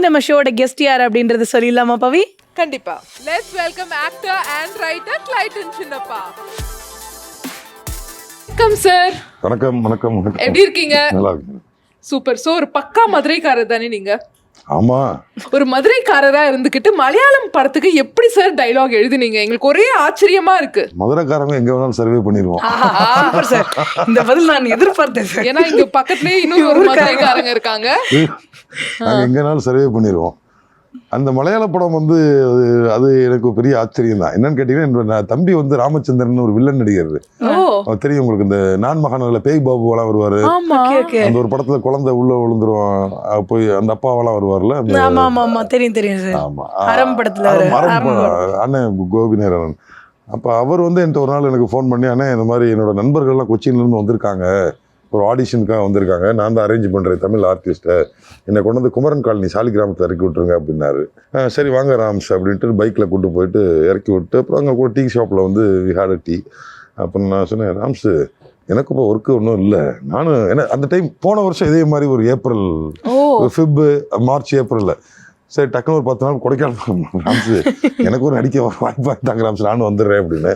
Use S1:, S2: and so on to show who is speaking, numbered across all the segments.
S1: நம்ம ஷோட கெஸ்ட் யார் அப்படின்றது சொல்லிடலாமா பவி?
S2: கண்டிப்பா. Let's welcome actor and writer Clayton Chinnappa. வணக்கம் சார்.
S3: வணக்கம் வணக்கம் வணக்கம்.
S2: எப்படி இருக்கீங்க?
S3: நல்லா இருக்கேன்.
S2: சூப்பர். சோ ஒரு பக்கா மதுரைக்காரர் தானே நீங்க?
S3: ஆமா. ஒரு
S2: மதுரைக்காரரா இருந்துகிட்டு மலையாளம் படத்துக்கு எப்படி சார் டைலாக் எழுதினீங்க? எங்களுக்கு ஒரே ஆச்சரியமா இருக்கு.
S3: மதுரைக்காரங்க எங்க வேணாலும் சர்வே பண்ணிடுவோம்.
S1: இந்த பதில் நான் எதிர்பார்த்தேன் சார்.
S2: ஏன்னா இங்க பக்கத்துலயே இன்னும் ஒரு மதுரைக்காரங்க இருக்காங்க.
S3: நாங்க எங்கனாலும் சர்வே பண்ணிடுவோம். அந்த மலையாள படம் வந்து அது எனக்கு பெரிய ஆச்சரியம் தான். என்னன்னு கேட்டீங்கன்னா, தம்பி வந்து ராமச்சந்திரன் ஒரு வில்லன் நடிகர். தெரியும் உங்களுக்கு, இந்த நான் மகாநல பேய் பாபுவெல்லாம் வருவாரு. அந்த ஒரு படத்துல குழந்தை உள்ள விழுந்துரும் போய் அந்த அப்பாவெல்லாம் வருவார்ல. அண்ணன் கோபிநாதன். அப்ப அவர் வந்து என்கிட்ட ஒரு நாள் எனக்கு ஃபோன் பண்ணி, அண்ணே இந்த மாதிரி என்னோட நண்பர்கள்லாம் கொச்சின்ல இருந்து வந்திருக்காங்க, ஒரு ஆடிஷனுக்காக வந்திருக்காங்க, நான் தான் அரேஞ்ச் பண்ணுறேன் தமிழ் ஆர்டிஸ்ட்டை, என்னை கொண்டு வந்து குமரன் காலனி சாலி கிராமத்தில் இறக்கி விட்டுருங்க அப்படின்னாரு. சரி வாங்க ராம்ஸ் அப்படின்ட்டு பைக்கில் கூட்டு போயிட்டு இறக்கி விட்டு, அப்புறம் அங்கே கூட டீ ஷாப்பில் வந்து விஹாட டீ. அப்புறம் நான் சொன்னேன், ராம்ஸு எனக்கு இப்போ ஒர்க்கு ஒன்றும் இல்லை, நானும் ஏன்னா அந்த டைம் போன வருஷம் இதே மாதிரி ஒரு ஏப்ரல் மார்ச் ஏப்ரலில் சரி டக்குன்னு ஒரு 10 நாள் கொடைக்கானல் ராம்ஸு எனக்கு ஒரு நடிக்க வாய்ப்பாக தாங்க ராம்ஸ், நானும் வந்துடுறேன் அப்படின்னு.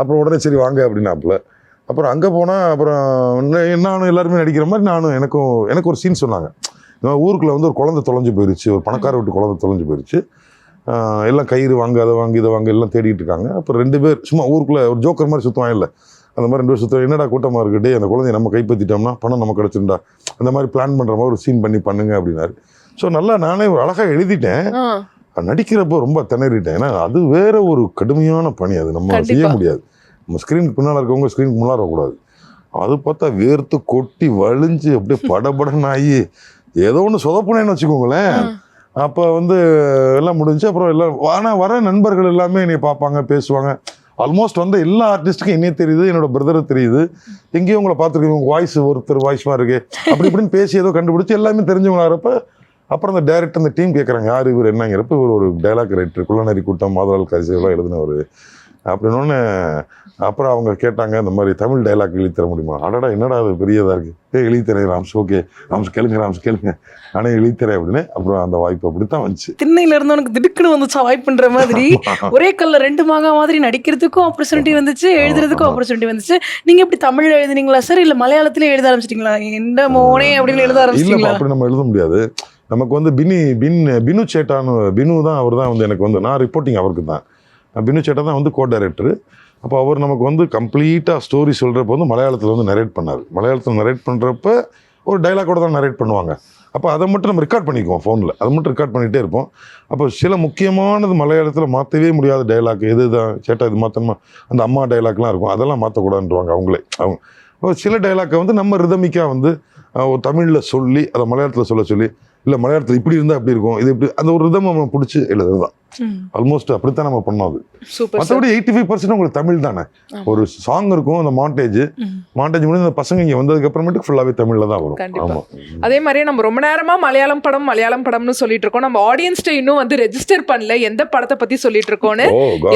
S3: அப்புறம் உடனே சரி வாங்க அப்படின்னாப்புல. அப்புறம் அங்கே போனால் அப்புறம் நானும் எல்லாருமே நடிக்கிற மாதிரி எனக்கு ஒரு சீன் சொன்னாங்க. ஊருக்குள்ளே வந்து ஒரு குழந்தை தொலைஞ்சு போயிருச்சு, ஒரு பணக்கார வீட்டு குழந்தை தொலைஞ்சு போயிருச்சு. எல்லாம் கயிறு வாங்க, அதை வாங்கி இதை வாங்க எல்லாம் தேடிட்டு இருக்காங்க. அப்புறம் 2 பேர் சும்மா ஊருக்குள்ளே ஒரு ஜோக்கர் மாதிரி சுற்றுவாங்க, இல்லை அந்த மாதிரி 2 பேர் சுற்றுவாங்க. என்னடா கூட்டமாக இருக்குட்டே, அந்த குழந்தைய நம்ம கைப்பற்றிட்டோம்னா பணம் நம்ம கிடச்சிருந்தா, அந்த மாதிரி பிளான் பண்ணுற மாதிரி ஒரு சீன் பண்ணுங்க அப்படின்னாரு. ஸோ நல்லா நானே அழகாக எழுதிட்டேன். நடிக்கிறப்போ ரொம்ப திணறிட்டேன். ஏன்னா அது வேற ஒரு கடுமையான பணி, அது நம்ம செய்ய முடியாது. நம்ம ஸ்க்ரீனுக்கு பின்னால் இருக்கவங்க ஸ்க்ரீனுக்கு முன்னாடி வரக்கூடாது. அது பார்த்தா வேர்த்து கொட்டி வலிஞ்சு அப்படியே படபடன்னு ஆகி ஏதோ ஒன்று சொதப்புனேன்னு வச்சுக்கோங்களேன். அப்போ வந்து எல்லாம் முடிஞ்சு அப்புறம் எல்லாம் ஆனால் வர நண்பர்கள் எல்லாமே என்னை பார்ப்பாங்க, பேசுவாங்க. ஆல்மோஸ்ட் வந்து எல்லா ஆர்டிஸ்ட்டுக்கும் என்னையே தெரியுது, என்னோட பிரதரை தெரியுது, எங்கேயும் உங்களை பார்த்துருக்கீங்க, உங்கள் வாய்ஸ் ஒருத்தர் வாய்ஸ் மாதிரி இருக்கு அப்படி இப்படின்னு பேசி ஏதோ கண்டுபிடிச்சி எல்லாமே தெரிஞ்சவங்களாகிறப்ப அப்புறம் அந்த டேரக்டர் அந்த டீம் கேட்குறாங்க, யார் இவர் என்னங்கிறப்ப இவர் ஒரு டைலாக் ரைட்டர், குள்ளநரி கூட்டம் மாதவரால் கரிசையெல்லாம் எழுதினவர் அப்படின்னு. அப்புறம் அவங்க கேட்டாங்க, இந்த மாதிரி தமிழ் டைலாக் எழுதி தர முடியுமா? அடடா என்னடா அது பெரியதாக இருக்குது, எழுதித்தரேன் ராம்ஸ், ஓகே ராம்ஸ் கேளுங்க நானே எழுதித்தரேன் அப்படின்னு. அப்புறம் அந்த வாய்ப்பு அப்படித்தான் வந்துச்சு.
S1: திண்ணையில இருந்தவனுக்கு திடுக்குன்னு வந்துச்சா வாய்ப்புன்ற மாதிரி, ஒரே கல்ல 2 மாங்கா மாதிரி நடிக்கிறதுக்கும் ஆப்பர்ச்சுனிட்டி வந்துச்சு, எழுதுறதுக்கும் ஆப்பர்ச்சுனிட்டி வந்துச்சு. நீங்க எப்படி தமிழ்ல எழுதுனீங்களா சார், இல்ல மலையாளத்திலே எழுத ஆரம்பிச்சிட்டீங்களா? எந்த மோனே அப்படின்னு எழுத ஆரம்பிச்சிட்டீங்களா?
S3: அப்படி நம்ம எழுத முடியாது. நமக்கு வந்து பினு சேட்டான்னு, பினு தான் அவர் தான் வந்து எனக்கு வந்து, நான் ரிப்போர்ட்டிங் அவருக்கு தான், பினு சேட்டா தான் வந்து கோ டைரக்டரு. அப்போ அவர் நமக்கு வந்து கம்ப்ளீட்டாக ஸ்டோரி சொல்கிறப்ப வந்து மலையாளத்தில் வந்து நரேட் பண்ணார். மலையாளத்தில் நரேட் பண்ணுறப்ப ஒரு டைலாக்கோட தான் நரேட் பண்ணுவாங்க. அப்போ அதை மட்டும் நம்ம ரெக்கார்ட் பண்ணிக்குவோம் ஃபோனில், அதை மட்டும் ரெக்கார்ட் பண்ணிகிட்டே இருப்போம். அப்போ சில முக்கியமானது மலையாளத்தில் மாற்றவே முடியாத டைலாக், எது தான் சேட்டா இது மாற்றணுமா, அந்த அம்மா டைலாக்லாம் இருக்கும், அதெல்லாம் மாற்றக்கூடாதுன்றவாங்க அவங்க. சில டைலாக்கை வந்து நம்ம ரிதமிக்காக வந்து தமிழில் சொல்லி அதை மலையாளத்தில் சொல்லி, இல்லை மலையாளத்தில் இப்படி இருந்தால் அப்படி இருக்கும், இது இப்படி, அந்த ஒரு ரிதம் நம்ம பிடிச்சி எழுதுறது தான். ஆல்மோஸ்ட் அப்படித்தான் நம்ம பண்ணோம். அது மற்றபடி 85% உங்களுக்கு தமிழ் தானே. ஒரு சாங் இருக்கும், அந்த மாண்டேஜ் முடிஞ்சு அந்த பசங்க இங்கே வந்ததுக்கு அப்புறமேட்டுக்கு ஃபுல்லாவே தமிழ்ல தான் வரும். ஆமா.
S2: அதே மாதிரியே நம்ம ரொம்ப நேரமா மலையாளம் படம்னு சொல்லிட்டு இருக்கோம். நம்ம ஆடியன்ஸ்ட இன்னும் வந்து ரெஜிஸ்டர் பண்ணல எந்த படத்தை பத்தி சொல்லிட்டு இருக்கோம்னு.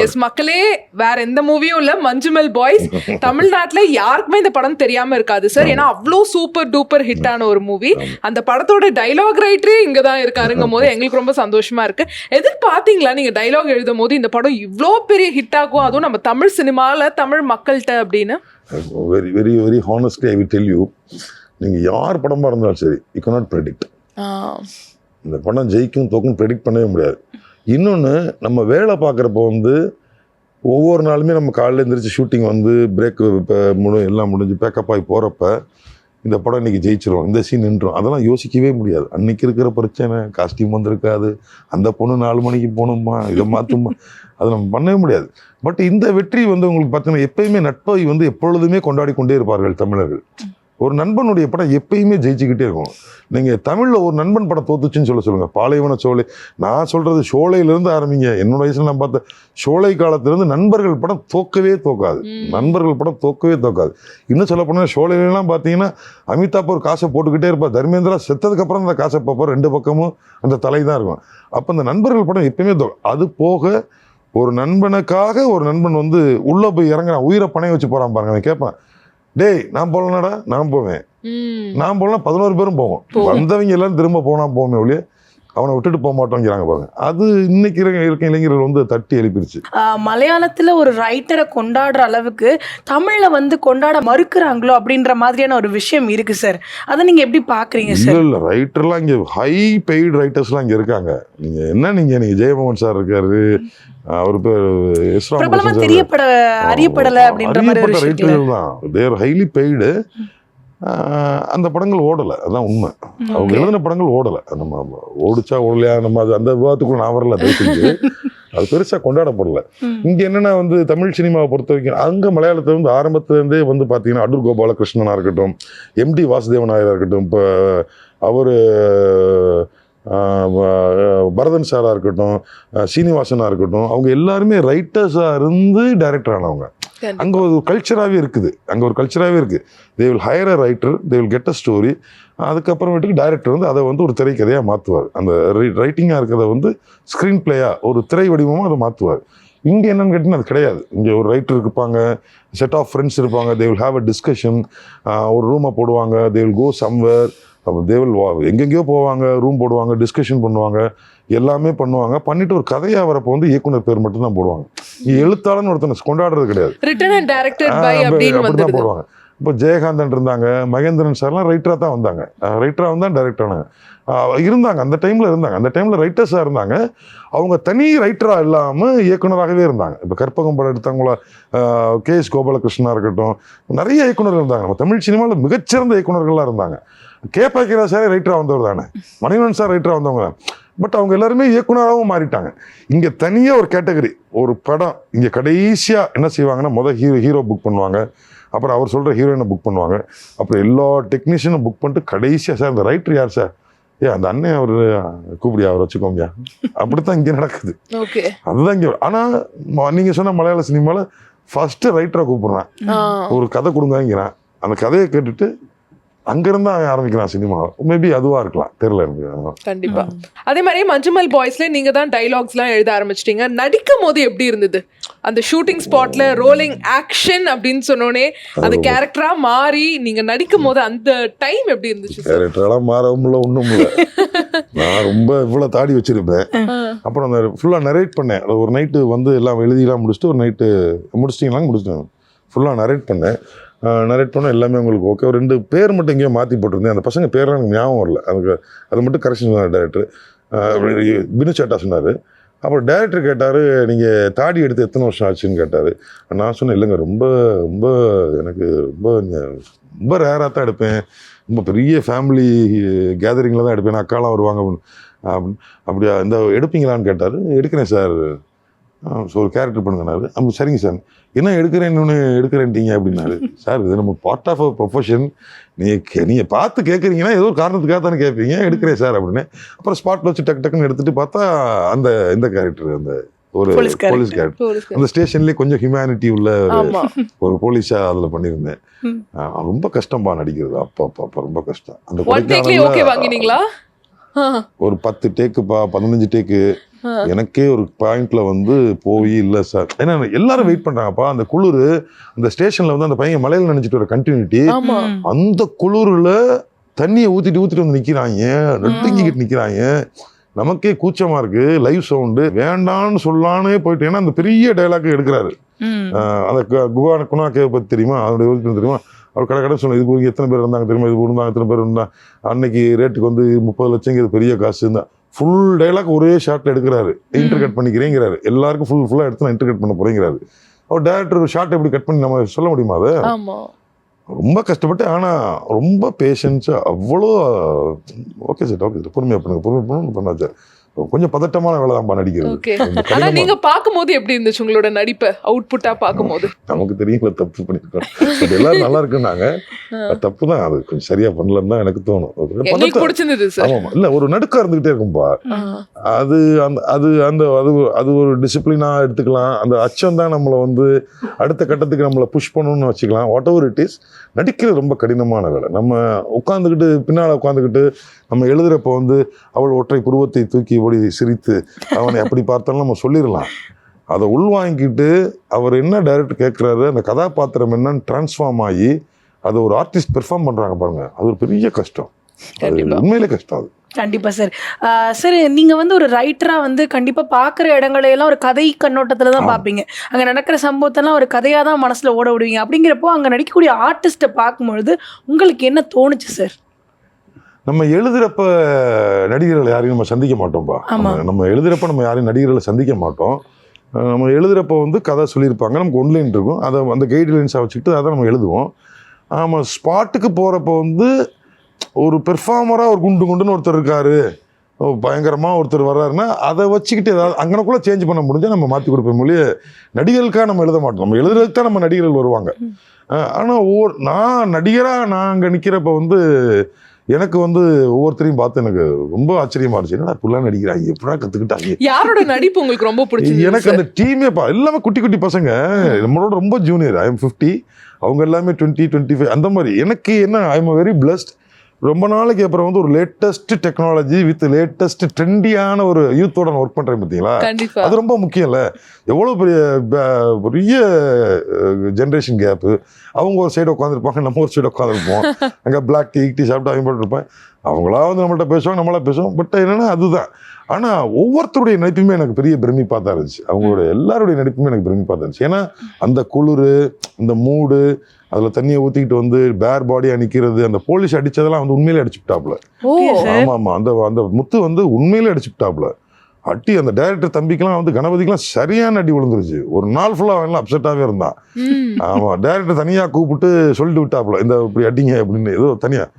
S2: எஸ் மக்களே, வேற எந்த மூவியும் இல்ல, மஞ்சுமெல் பாய்ஸ். தமிழ்நாட்டுல யாருக்குமே இந்த படம் தெரியாம இருக்காது சார், ஏன்னா அவ்வளோ சூப்பர் டூப்பர் ஹிட்டான ஒரு மூவி. அந்த படத்தோட டைலாக் ரைட்டரே இங்கதான் இருக்காருங்கும் போது எங்களுக்கு ரொம்ப சந்தோஷமா இருக்கு. எதிர்பார்த்தீங்களா நீங்க டைலாக் எழுதும் போது இந்த படம் இவ்வளோ பெரிய ஹிட் ஆகும், அதுவும் நம்ம தமிழ் சினிமால தமிழ் மக்கள்கிட்ட அப்படின்னு?
S3: Very very very honestly I will tell you, நீங்க யார் படமா இருந்தாலும் சரி, யூ கேனாட் ப்ரெடிக்ட். இந்த படம் ஜெயிக்கும் தோக்கும் ப்ரெடிக்ட் பண்ணவே முடியாது. இன்னொன்று, நம்ம வேலை பார்க்குறப்போ வந்து ஒவ்வொரு நாளுமே நம்ம காலையில் எழுந்திரிச்சு ஷூட்டிங் வந்து பிரேக் எல்லாம் முடிஞ்சு பேக்கப் ஆகி போகிறப்ப இந்த படம் இன்றைக்கி ஜெயிச்சிரும், இந்த சீன் நின்றும், அதெல்லாம் யோசிக்கவே முடியாது. அன்றைக்கி இருக்கிற பிரச்சனை, காஸ்டியூம் வந்திருக்காது, அந்த பொண்ணு 4 மணிக்கு போகணுமா, இதை மாற்றுமா, அதை நம்ம பண்ணவே முடியாது. பட் இந்த வெற்றி வந்து உங்களுக்கு பார்த்தீங்கன்னா எப்பயுமே நட்பை வந்து எப்பொழுதுமே கொண்டாடி கொண்டே இருப்பார்கள் தமிழர்கள். ஒரு நண்பனுடைய படம் எப்பயுமே ஜெயிச்சுக்கிட்டே இருக்கும். நீங்கள் தமிழில் ஒரு நண்பன் படம் தோத்துச்சுன்னு சொல்லுங்கள், பாலைவன சோலை, நான் சொல்கிறது ஷோலையிலேருந்து ஆரம்பிங்க. என்னோட வயசில் நான் பார்த்த ஷோலை காலத்திலேருந்து நண்பர்கள் படம் தோக்கவே தோக்காது. இன்னும் சொல்ல போனால் ஷோலையிலாம் பார்த்தீங்கன்னா அமிதாப் ஒரு காசை போட்டுக்கிட்டே இருப்பார், தர்மேந்திரா செத்ததுக்கு அப்புறம் அந்த காசை பார்ப்பார், 2 பக்கமும் அந்த தலை தான் இருக்கும். அப்போ அந்த நண்பர்கள் படம் எப்பயுமே அது போக ஒரு நண்பனுக்காக ஒரு நண்பன் வந்து உள்ளே போய் இறங்குறான், உயிரை பணைய வச்சு போகிறான் பாருங்க. அவன் கேட்பான், டேய் நான் போகலனாடா, நான் போவேன், நான் போகலாம் 11 பேரும் போவோம், வந்தவங்க எல்லாரும் திரும்ப போனா போவோமே ஒழிய அவனை விட்டுட்டு போக மாட்டோங்கிறாங்க பாருங்க. அது இன்னைக்கு இருக்க இளைஞர்கள் வந்து தட்டி எழுப்பிடுச்சு.
S1: மலையாளத்துல ஒரு ரைட்டரை கொண்டாடுற அளவுக்கு தமிழ்ல வந்து கொண்டாட மறுக்கிறாங்களோ அப்படின்ற மாதிரியான ஒரு விஷயம் இருக்கு சார். அதை நீங்க எப்படி பாக்குறீங்க சார்?
S3: இல்ல ரைட்டர்லாம் இங்க ஹை பெய்டு ரைட்டர்ஸ்லாம் இங்க இருக்காங்க. நீங்க ஜெயமோகன் சார் இருக்காரு, அவர் பேர்
S1: பிரபலமா தெரியப்பட அறியப்படல அப்படின்ற மாதிரி ஒரு
S3: ரைட்டர்கள் தான். தேர் ஹைலி பெய்டு. அந்த படங்கள் ஓடலை, அதான் உண்மை. அவங்க எழுதின படங்கள் ஓடலை. நம்ம ஓடிச்சா ஓடலையா நம்ம அது அந்த விவாதத்துக்குள்ள நான் வரல. அது பெருசாக கொண்டாடப்படலை. இங்கே என்னென்னா வந்து தமிழ் சினிமாவை பொறுத்த வரைக்கும் அங்கே மலையாளத்தில் வந்து ஆரம்பத்துலேருந்தே வந்து பார்த்தீங்கன்னா அடூர் கோபாலகிருஷ்ணனாக இருக்கட்டும், எம்டி வாசுதேவன் நாயராக இருக்கட்டும், இப்போ அவர் பரதன் சாராக இருக்கட்டும், சீனிவாசனாக இருக்கட்டும், அவங்க எல்லாருமே ரைட்டர்ஸாக இருந்து டைரக்டர் ஆனவங்க. அங்கே ஒரு கல்ச்சராகவே இருக்குது. They will higher a writer, they will get a story. அதுக்கப்புறமேட்டுக்கு டைரக்டர் வந்து அதை வந்து ஒரு திரைக்கதையாக மாற்றுவார். அந்த ரைட்டிங்காக இருக்கிறத வந்து ஸ்க்ரீன் பிளேயாக ஒரு திரை வடிவமாக அதை மாற்றுவார். இங்கே என்னன்னு கேட்டிங்கன்னா அது கிடையாது. இங்கே ஒரு ரைட்டர் இருப்பாங்க, செட் ஆஃப் ஃப்ரெண்ட்ஸ் இருப்பாங்க, they will have a discussion, ஒரு ரூமை போடுவாங்க, தே வில் கோ சம்வேர், அப்புறம் தே வில் எங்கெங்கேயோ போவாங்க, ரூம் போடுவாங்க, டிஸ்கஷன் பண்ணுவாங்க, எல்லாமே பண்ணுவாங்க. பண்ணிட்டு ஒரு கதையாக வரப்போ வந்து இயக்குனர் பேர் மட்டும் தான் போடுவாங்க. எழுத்தாளன்னு ஒருத்தனை கொண்டாடுறது கிடையாது.
S2: அப்படிதான்
S3: போடுவாங்க. இப்போ ஜெயகாந்தன் இருந்தாங்க, மகேந்திரன் சார்லாம் ரைட்டராக தான் வந்தாங்க, ரைட்டராக தான் டைரக்டர் ஆனாங்க. இருந்தாங்க அந்த டைமில் ரைட்டர்ஸாக இருந்தாங்க. அவங்க தனி ரைட்டராக இல்லாமல் இயக்குனராகவே இருந்தாங்க. இப்போ கற்பகம் படம் எடுத்தவங்கள KS கோபாலகிருஷ்ணனாக இருக்கட்டும், நிறைய இயக்குனர்கள் இருந்தாங்க. நம்ம தமிழ் சினிமாவில் மிகச்சிறந்த இயக்குனர்கள்லாம் இருந்தாங்க. K.P. சாரே ரைட்டராக வந்தவர் தானே, மணிவன் சார் ரைட்டராக வந்தவங்க தான். பட் அவங்க எல்லாருமே இயக்குனராகவும் மாறிட்டாங்க. இங்கே தனியாக ஒரு கேட்டகரி, ஒரு படம் இங்கே கடைசியாக என்ன செய்வாங்கன்னா ஹீரோ புக் பண்ணுவாங்க, அப்புறம் அவர் சொல்கிற ஹீரோயினை புக் பண்ணுவாங்க, அப்புறம் எல்லா டெக்னீஷியனும் புக் பண்ணிட்டு கடைசியாக சார் இந்த ரைட்டர் யார் சார், அந்த அண்ணன் அவர் கூப்பிடியா, அவர் வச்சுக்கோங்க, அப்படித்தான் இங்கே நடக்குது. அதுதான் இங்கே. ஆனால் நீங்கள் சொன்ன மலையாள சினிமாவில் ஃபர்ஸ்ட்டு ரைட்டரை கூப்பிடுறேன், ஒரு கதை கொடுங்கிறான், அந்த கதையை கேட்டுட்டு அங்கிருந்தா ஆரம்பிக்கலாம் சினிமா. மேபி அதுவா இருக்கலாம், தெரியல எனக்கு.
S2: கண்டிப்பா. அதே மாதிரி மஞ்சுமல் பாய்ஸ்ல நீங்க தான் டைலாக்ஸ் எல்லாம் எழுத ஆரம்பிச்சிட்டீங்க. நடிக்கும் போது எப்படி இருந்தது? அந்த ஷூட்டிங் ஸ்பாட்ல ரோலிங் ஆக்ஷன் அப்படின்னு சொன்னோனே அந்த கேரக்டரா மாறி நீங்க நடிக்கும் போது அந்த டைம் எப்படி இருந்துச்சு?
S3: கேரக்டரெல்லாம் மாறவும் இல்லை, ஒன்றும் இல்லை. நான் ரொம்ப இவ்வளோ தாடி வச்சிருப்பேன். அப்புறம் அந்த ஃபுல்லாக நரேட் பண்ணேன். ஒரு நைட்டு வந்து எல்லாம் எழுதிலாம் முடிச்சுட்டு, ஒரு நைட்டு முடிச்சிட்டேன், ஃபுல்லாக நரேட் பண்ணேன். எல்லாமே உங்களுக்கு ஓகே. ஒரு 2 பேர் மட்டும் எங்கேயோ மாற்றி போட்டிருந்தேன். அந்த பசங்க பேரெலாம் எனக்கு ஞாபகம் வரல. அது மட்டும் கரெக்ஷன் சொன்னார் டேரக்டர். பினு சேட்டா சொன்னார். அப்புறம் டேரக்டர் கேட்டார், நீங்கள் தாடி எடுத்து எத்தனை வருஷம் ஆச்சுன்னு கேட்டார். நான் சொன்னேன், இல்லைங்க ரொம்ப ரொம்ப எனக்கு ரொம்ப ரேராக தான் எடுப்பேன், ரொம்ப பெரிய ஃபேமிலி கேதரிங்கில் தான் எடுப்பேன், அக்காலாம் வருவாங்க அப்படியா, இந்த எடுப்பீங்களான்னு கேட்டார். எடுக்கிறேன் சார், ஒரு கேரக்டர் பண்ணுங்கனாரு. அப்போ சரிங்க சார், என்ன எடுக்கிறேன்ட்டீங்க அப்படின்னாரு. சார் இது நம்ம பார்ட் ஆஃப் அ ப்ரொஃபஷன், நீங்கள் பார்த்து கேட்குறீங்கன்னா ஏதோ ஒரு காரணத்துக்காக தானே கேட்பீங்க, எடுக்கிறேன் சார் அப்படின்னு. அப்புறம் ஸ்பாட்டில் வச்சு டக்குன்னு எடுத்துகிட்டு பார்த்தா இந்த கேரக்டர், அந்த ஒரு போலீஸ் கேரக்டர், அந்த ஸ்டேஷன்லேயே கொஞ்சம் ஹியூமனிட்டி உள்ள ஒரு போலீஸாக அதில் பண்ணியிருந்தேன். ரொம்ப கஷ்டம்பா நடிக்கிறது. அப்பா ரொம்ப கஷ்டம். அந்த ஒரு 10 டேக்குப்பா, 15 டேக்கு. எனக்கே ஒரு பாயிண்ட்ல வந்து போய் இல்லை சார், ஏன்னா எல்லாரும் வெயிட் பண்றாங்கப்பா. அந்த குளிர், அந்த ஸ்டேஷன்ல வந்து அந்த பையன் மலையில நினைச்சிட்டு வர கண்டினியூட்டி, அந்த குளிர்ல தண்ணியை ஊத்திட்டு வந்து நிக்கிறாங்க, நட்டுங்கிட்டு நிக்கிறாங்க. நமக்கே கூச்சமா இருக்கு. லைவ் சவுண்டு வேண்டான்னு சொல்லானே போயிட்டு, ஏன்னா அந்த பெரிய டைலாக் எடுக்கிறாரு. அந்த குணா கேவை பத்தி தெரியுமா, அதோட தெரியுமா, அவர் கடை சொன்ன, இதுக்கு எத்தனை பேர் இருந்தாங்க தெரியுமா, இது இருந்தாங்க, எத்தனை பேர் இருந்தாங்க, அன்னைக்கு ரேட்டுக்கு வந்து 30 லட்சம், இது பெரிய காசு இருந்தா. ஃபுல் டைலாக் ஒரே ஷார்ட்ல எடுக்கிறாரு. இன்டர்கட் பண்ணிக்கிறேங்கிறாரு, எல்லாருக்கும் ஃபுல்லா எடுத்து நான் இன்டர்கட் பண்ண போறேங்கிறாரு. அவர் டேரக்டர் ஒரு ஷார்ட் எப்படி கட் பண்ணி நம்ம சொல்ல முடியுமா? அது ரொம்ப கஷ்டப்பட்டு, ஆனா ரொம்ப பேஷன்ஸ். அவ்வளோ ஓகே சார், பொறுமையா பண்ணாச்சு. கொஞ்சம் பதட்டமான வேலை தான் நடிக்கிறது.
S2: ஆனா நீங்க பாக்கும்போது எப்படி இருந்துச்சு உங்களோட நடிப்பை அவுட்புட்டா பாக்கும்போது?
S3: நமக்கு தெரியும் தப்பு பண்ணிருக்கோம், எல்லாரும் நல்லா இருக்குன்னாங்க. தப்பு தான், அது கொஞ்சம் சரியா பண்ணலன்னு தான் எனக்கு தோணும். ஆமா, இல்ல ஒரு நடுக்கம் இருந்துகிட்டே இருக்கும்பா. அது அது ஒரு டிசிப்ளினா எடுத்துக்கலாம். அந்த அச்சம் தான் நம்மளை வந்து அடுத்த கட்டத்துக்கு நம்மளை புஷ் பண்ணணும்னு வச்சுக்கலாம். வாட் எவர் இட் இஸ், நடிக்கிறது ரொம்ப கடினமான வேலை. நம்ம உட்காந்துக்கிட்டு பின்னால் உட்காந்துக்கிட்டு நம்ம எழுதுறப்ப வந்து அவள் ஒற்றை புருவத்தை தூக்கி ஓடி சிரித்து அவனை அப்படி பார்த்தாலும் நம்ம சொல்லிடலாம். அதை உள்வாங்கிட்டு அவர் என்ன டைரக்டர் கேட்குறாரு, அந்த கதாபாத்திரம் என்னன்னு டிரான்ஸ்ஃபார்ம் ஆகி அதை ஒரு ஆர்டிஸ்ட் பெர்ஃபார்ம் பண்ணுறாங்க பாருங்க, அது ஒரு பெரிய கஷ்டம். அது உண்மையிலே கஷ்டம். அது
S1: கண்டிப்பா சார். சார் நீங்க வந்து ஒரு ரைட்டரா வந்து கண்டிப்பா பார்க்குற இடங்களையெல்லாம் ஒரு கதை கண்ணோட்டத்துல தான் பார்ப்பீங்க. அங்க நடக்கிற சம்பவத்தெல்லாம் ஒரு கதையா தான் மனசுல ஓட விடுவீங்க. அப்படிங்கிறப்போ அங்க நடிக்கக்கூடிய ஆர்டிஸ்ட்டை பார்க்கும்பொழுது உங்களுக்கு என்ன தோணுச்சு சார்?
S3: நம்ம எழுதுறப்ப நடிகர்களை யாரையும் நம்ம சந்திக்க மாட்டோம்ப்பா.
S1: ஆமா.
S3: நம்ம எழுதுறப்ப நம்ம யாரையும் நடிகர்களை சந்திக்க மாட்டோம். நம்ம எழுதுறப்ப வந்து கதை சொல்லியிருப்பாங்க, நமக்கு ஒன்லைன் இருக்கும், அதை அந்த கைட்லைன்ஸாக வச்சுக்கிட்டு அதை நம்ம எழுதுவோம். நம்ம ஸ்பாட்டுக்கு போகிறப்ப வந்து ஒரு பெர்ஃபார்மராக ஒரு குண்டுன்னு ஒருத்தர் இருக்காரு, பயங்கரமாக ஒருத்தர் வர்றாருன்னா அதை வச்சுக்கிட்டு ஏதாவது அங்கனக்குள்ளே சேஞ்ச் பண்ண முடிஞ்சால் நம்ம மாற்றி கொடுப்போம் மொழியே. நடிகர்களுக்காக நம்ம எழுத மாட்டோம், நம்ம எழுதுறதுக்கு தான் நம்ம நடிகர்கள் வருவாங்க. ஆனால் நான் நடிகராக நான் அங்கே நிற்கிறப்ப வந்து எனக்கு வந்து ஒவ்வொருத்தரையும் பார்த்து எனக்கு ரொம்ப ஆச்சரியமா இருந்துச்சு. என்னடா இப்படிலாம் நடிக்கிறாங்க, எப்படா கற்றுக்கிட்டாங்க.
S2: யாரோட நடிப்பு உங்களுக்கு ரொம்ப பிடிச்சது?
S3: எனக்கு அந்த டீமே எல்லாமே குட்டி குட்டி பசங்க, நம்மளோட ரொம்ப ஜூனியர். ஐ எம் 50, அவங்க எல்லாமே 20, 25 அந்த மாதிரி. எனக்கு என்ன, ஐ எம் வெரி பிளஸ்ட். ரொம்ப நாளைக்கு அப்புறம் வந்து ஒரு லேட்டஸ்ட் டெக்னாலஜி வித் லேட்டஸ்ட் ட்ரெண்டியான ஒரு யூத்தோட நான் ஒர்க் பண்ணுறேன் பார்த்தீங்களா,
S2: கண்டிப்பா
S3: அது ரொம்ப முக்கியம் இல்லை. எவ்வளோ பெரிய ஜென்ரேஷன் கேப்பு. அவங்க ஒரு சைடு உட்காந்துருப்பாங்க, நம்ம ஒரு சைடு உட்காந்துருப்போம். அங்கே பிளாக் டீ சாப்பிட்டு அவங்க போட்டுருப்பேன். அவங்களா வந்து நம்மள்ட்ட பேசுவாங்க, நம்மளா பேசுவோம். பட் என்னன்னா அதுதான். ஆனால் ஒவ்வொருத்தருடைய நடிப்புமே எனக்கு பெரிய பிரமிப்பாக தான் இருந்துச்சு. அவங்களோட எல்லாருடைய நடிப்புமே எனக்கு பிரமிப்பாக தான் இருந்துச்சு. ஏன்னா அந்த குளிர், அந்த மூடு, அதில் தண்ணியை ஊற்றிக்கிட்டு வந்து பேர் பாடியாக நிற்கிறது, அந்த போலீஸ் அடித்ததெல்லாம் வந்து உண்மையிலே அடிச்சுட்டாப்புல. ஆமாம் ஆமாம், அந்த முத்து வந்து உண்மையிலே அடிச்சுட்டாப்புல. அட்டி அந்த டைரக்டர் தம்பிக்கெல்லாம் வந்து கணபதிக்கெல்லாம் சரியான அடி விழுந்துருச்சு. ஒரு நாள் ஃபுல்லாக அவன்லாம் அப்செட்டாகவே இருந்தான். ஆமாம், டைரக்டர் தனியாக கூப்பிட்டு சொல்லிட்டு விட்டாப்புல, இந்த இப்படி அடிங்க அப்படின்னு. ஏதோ தனியாக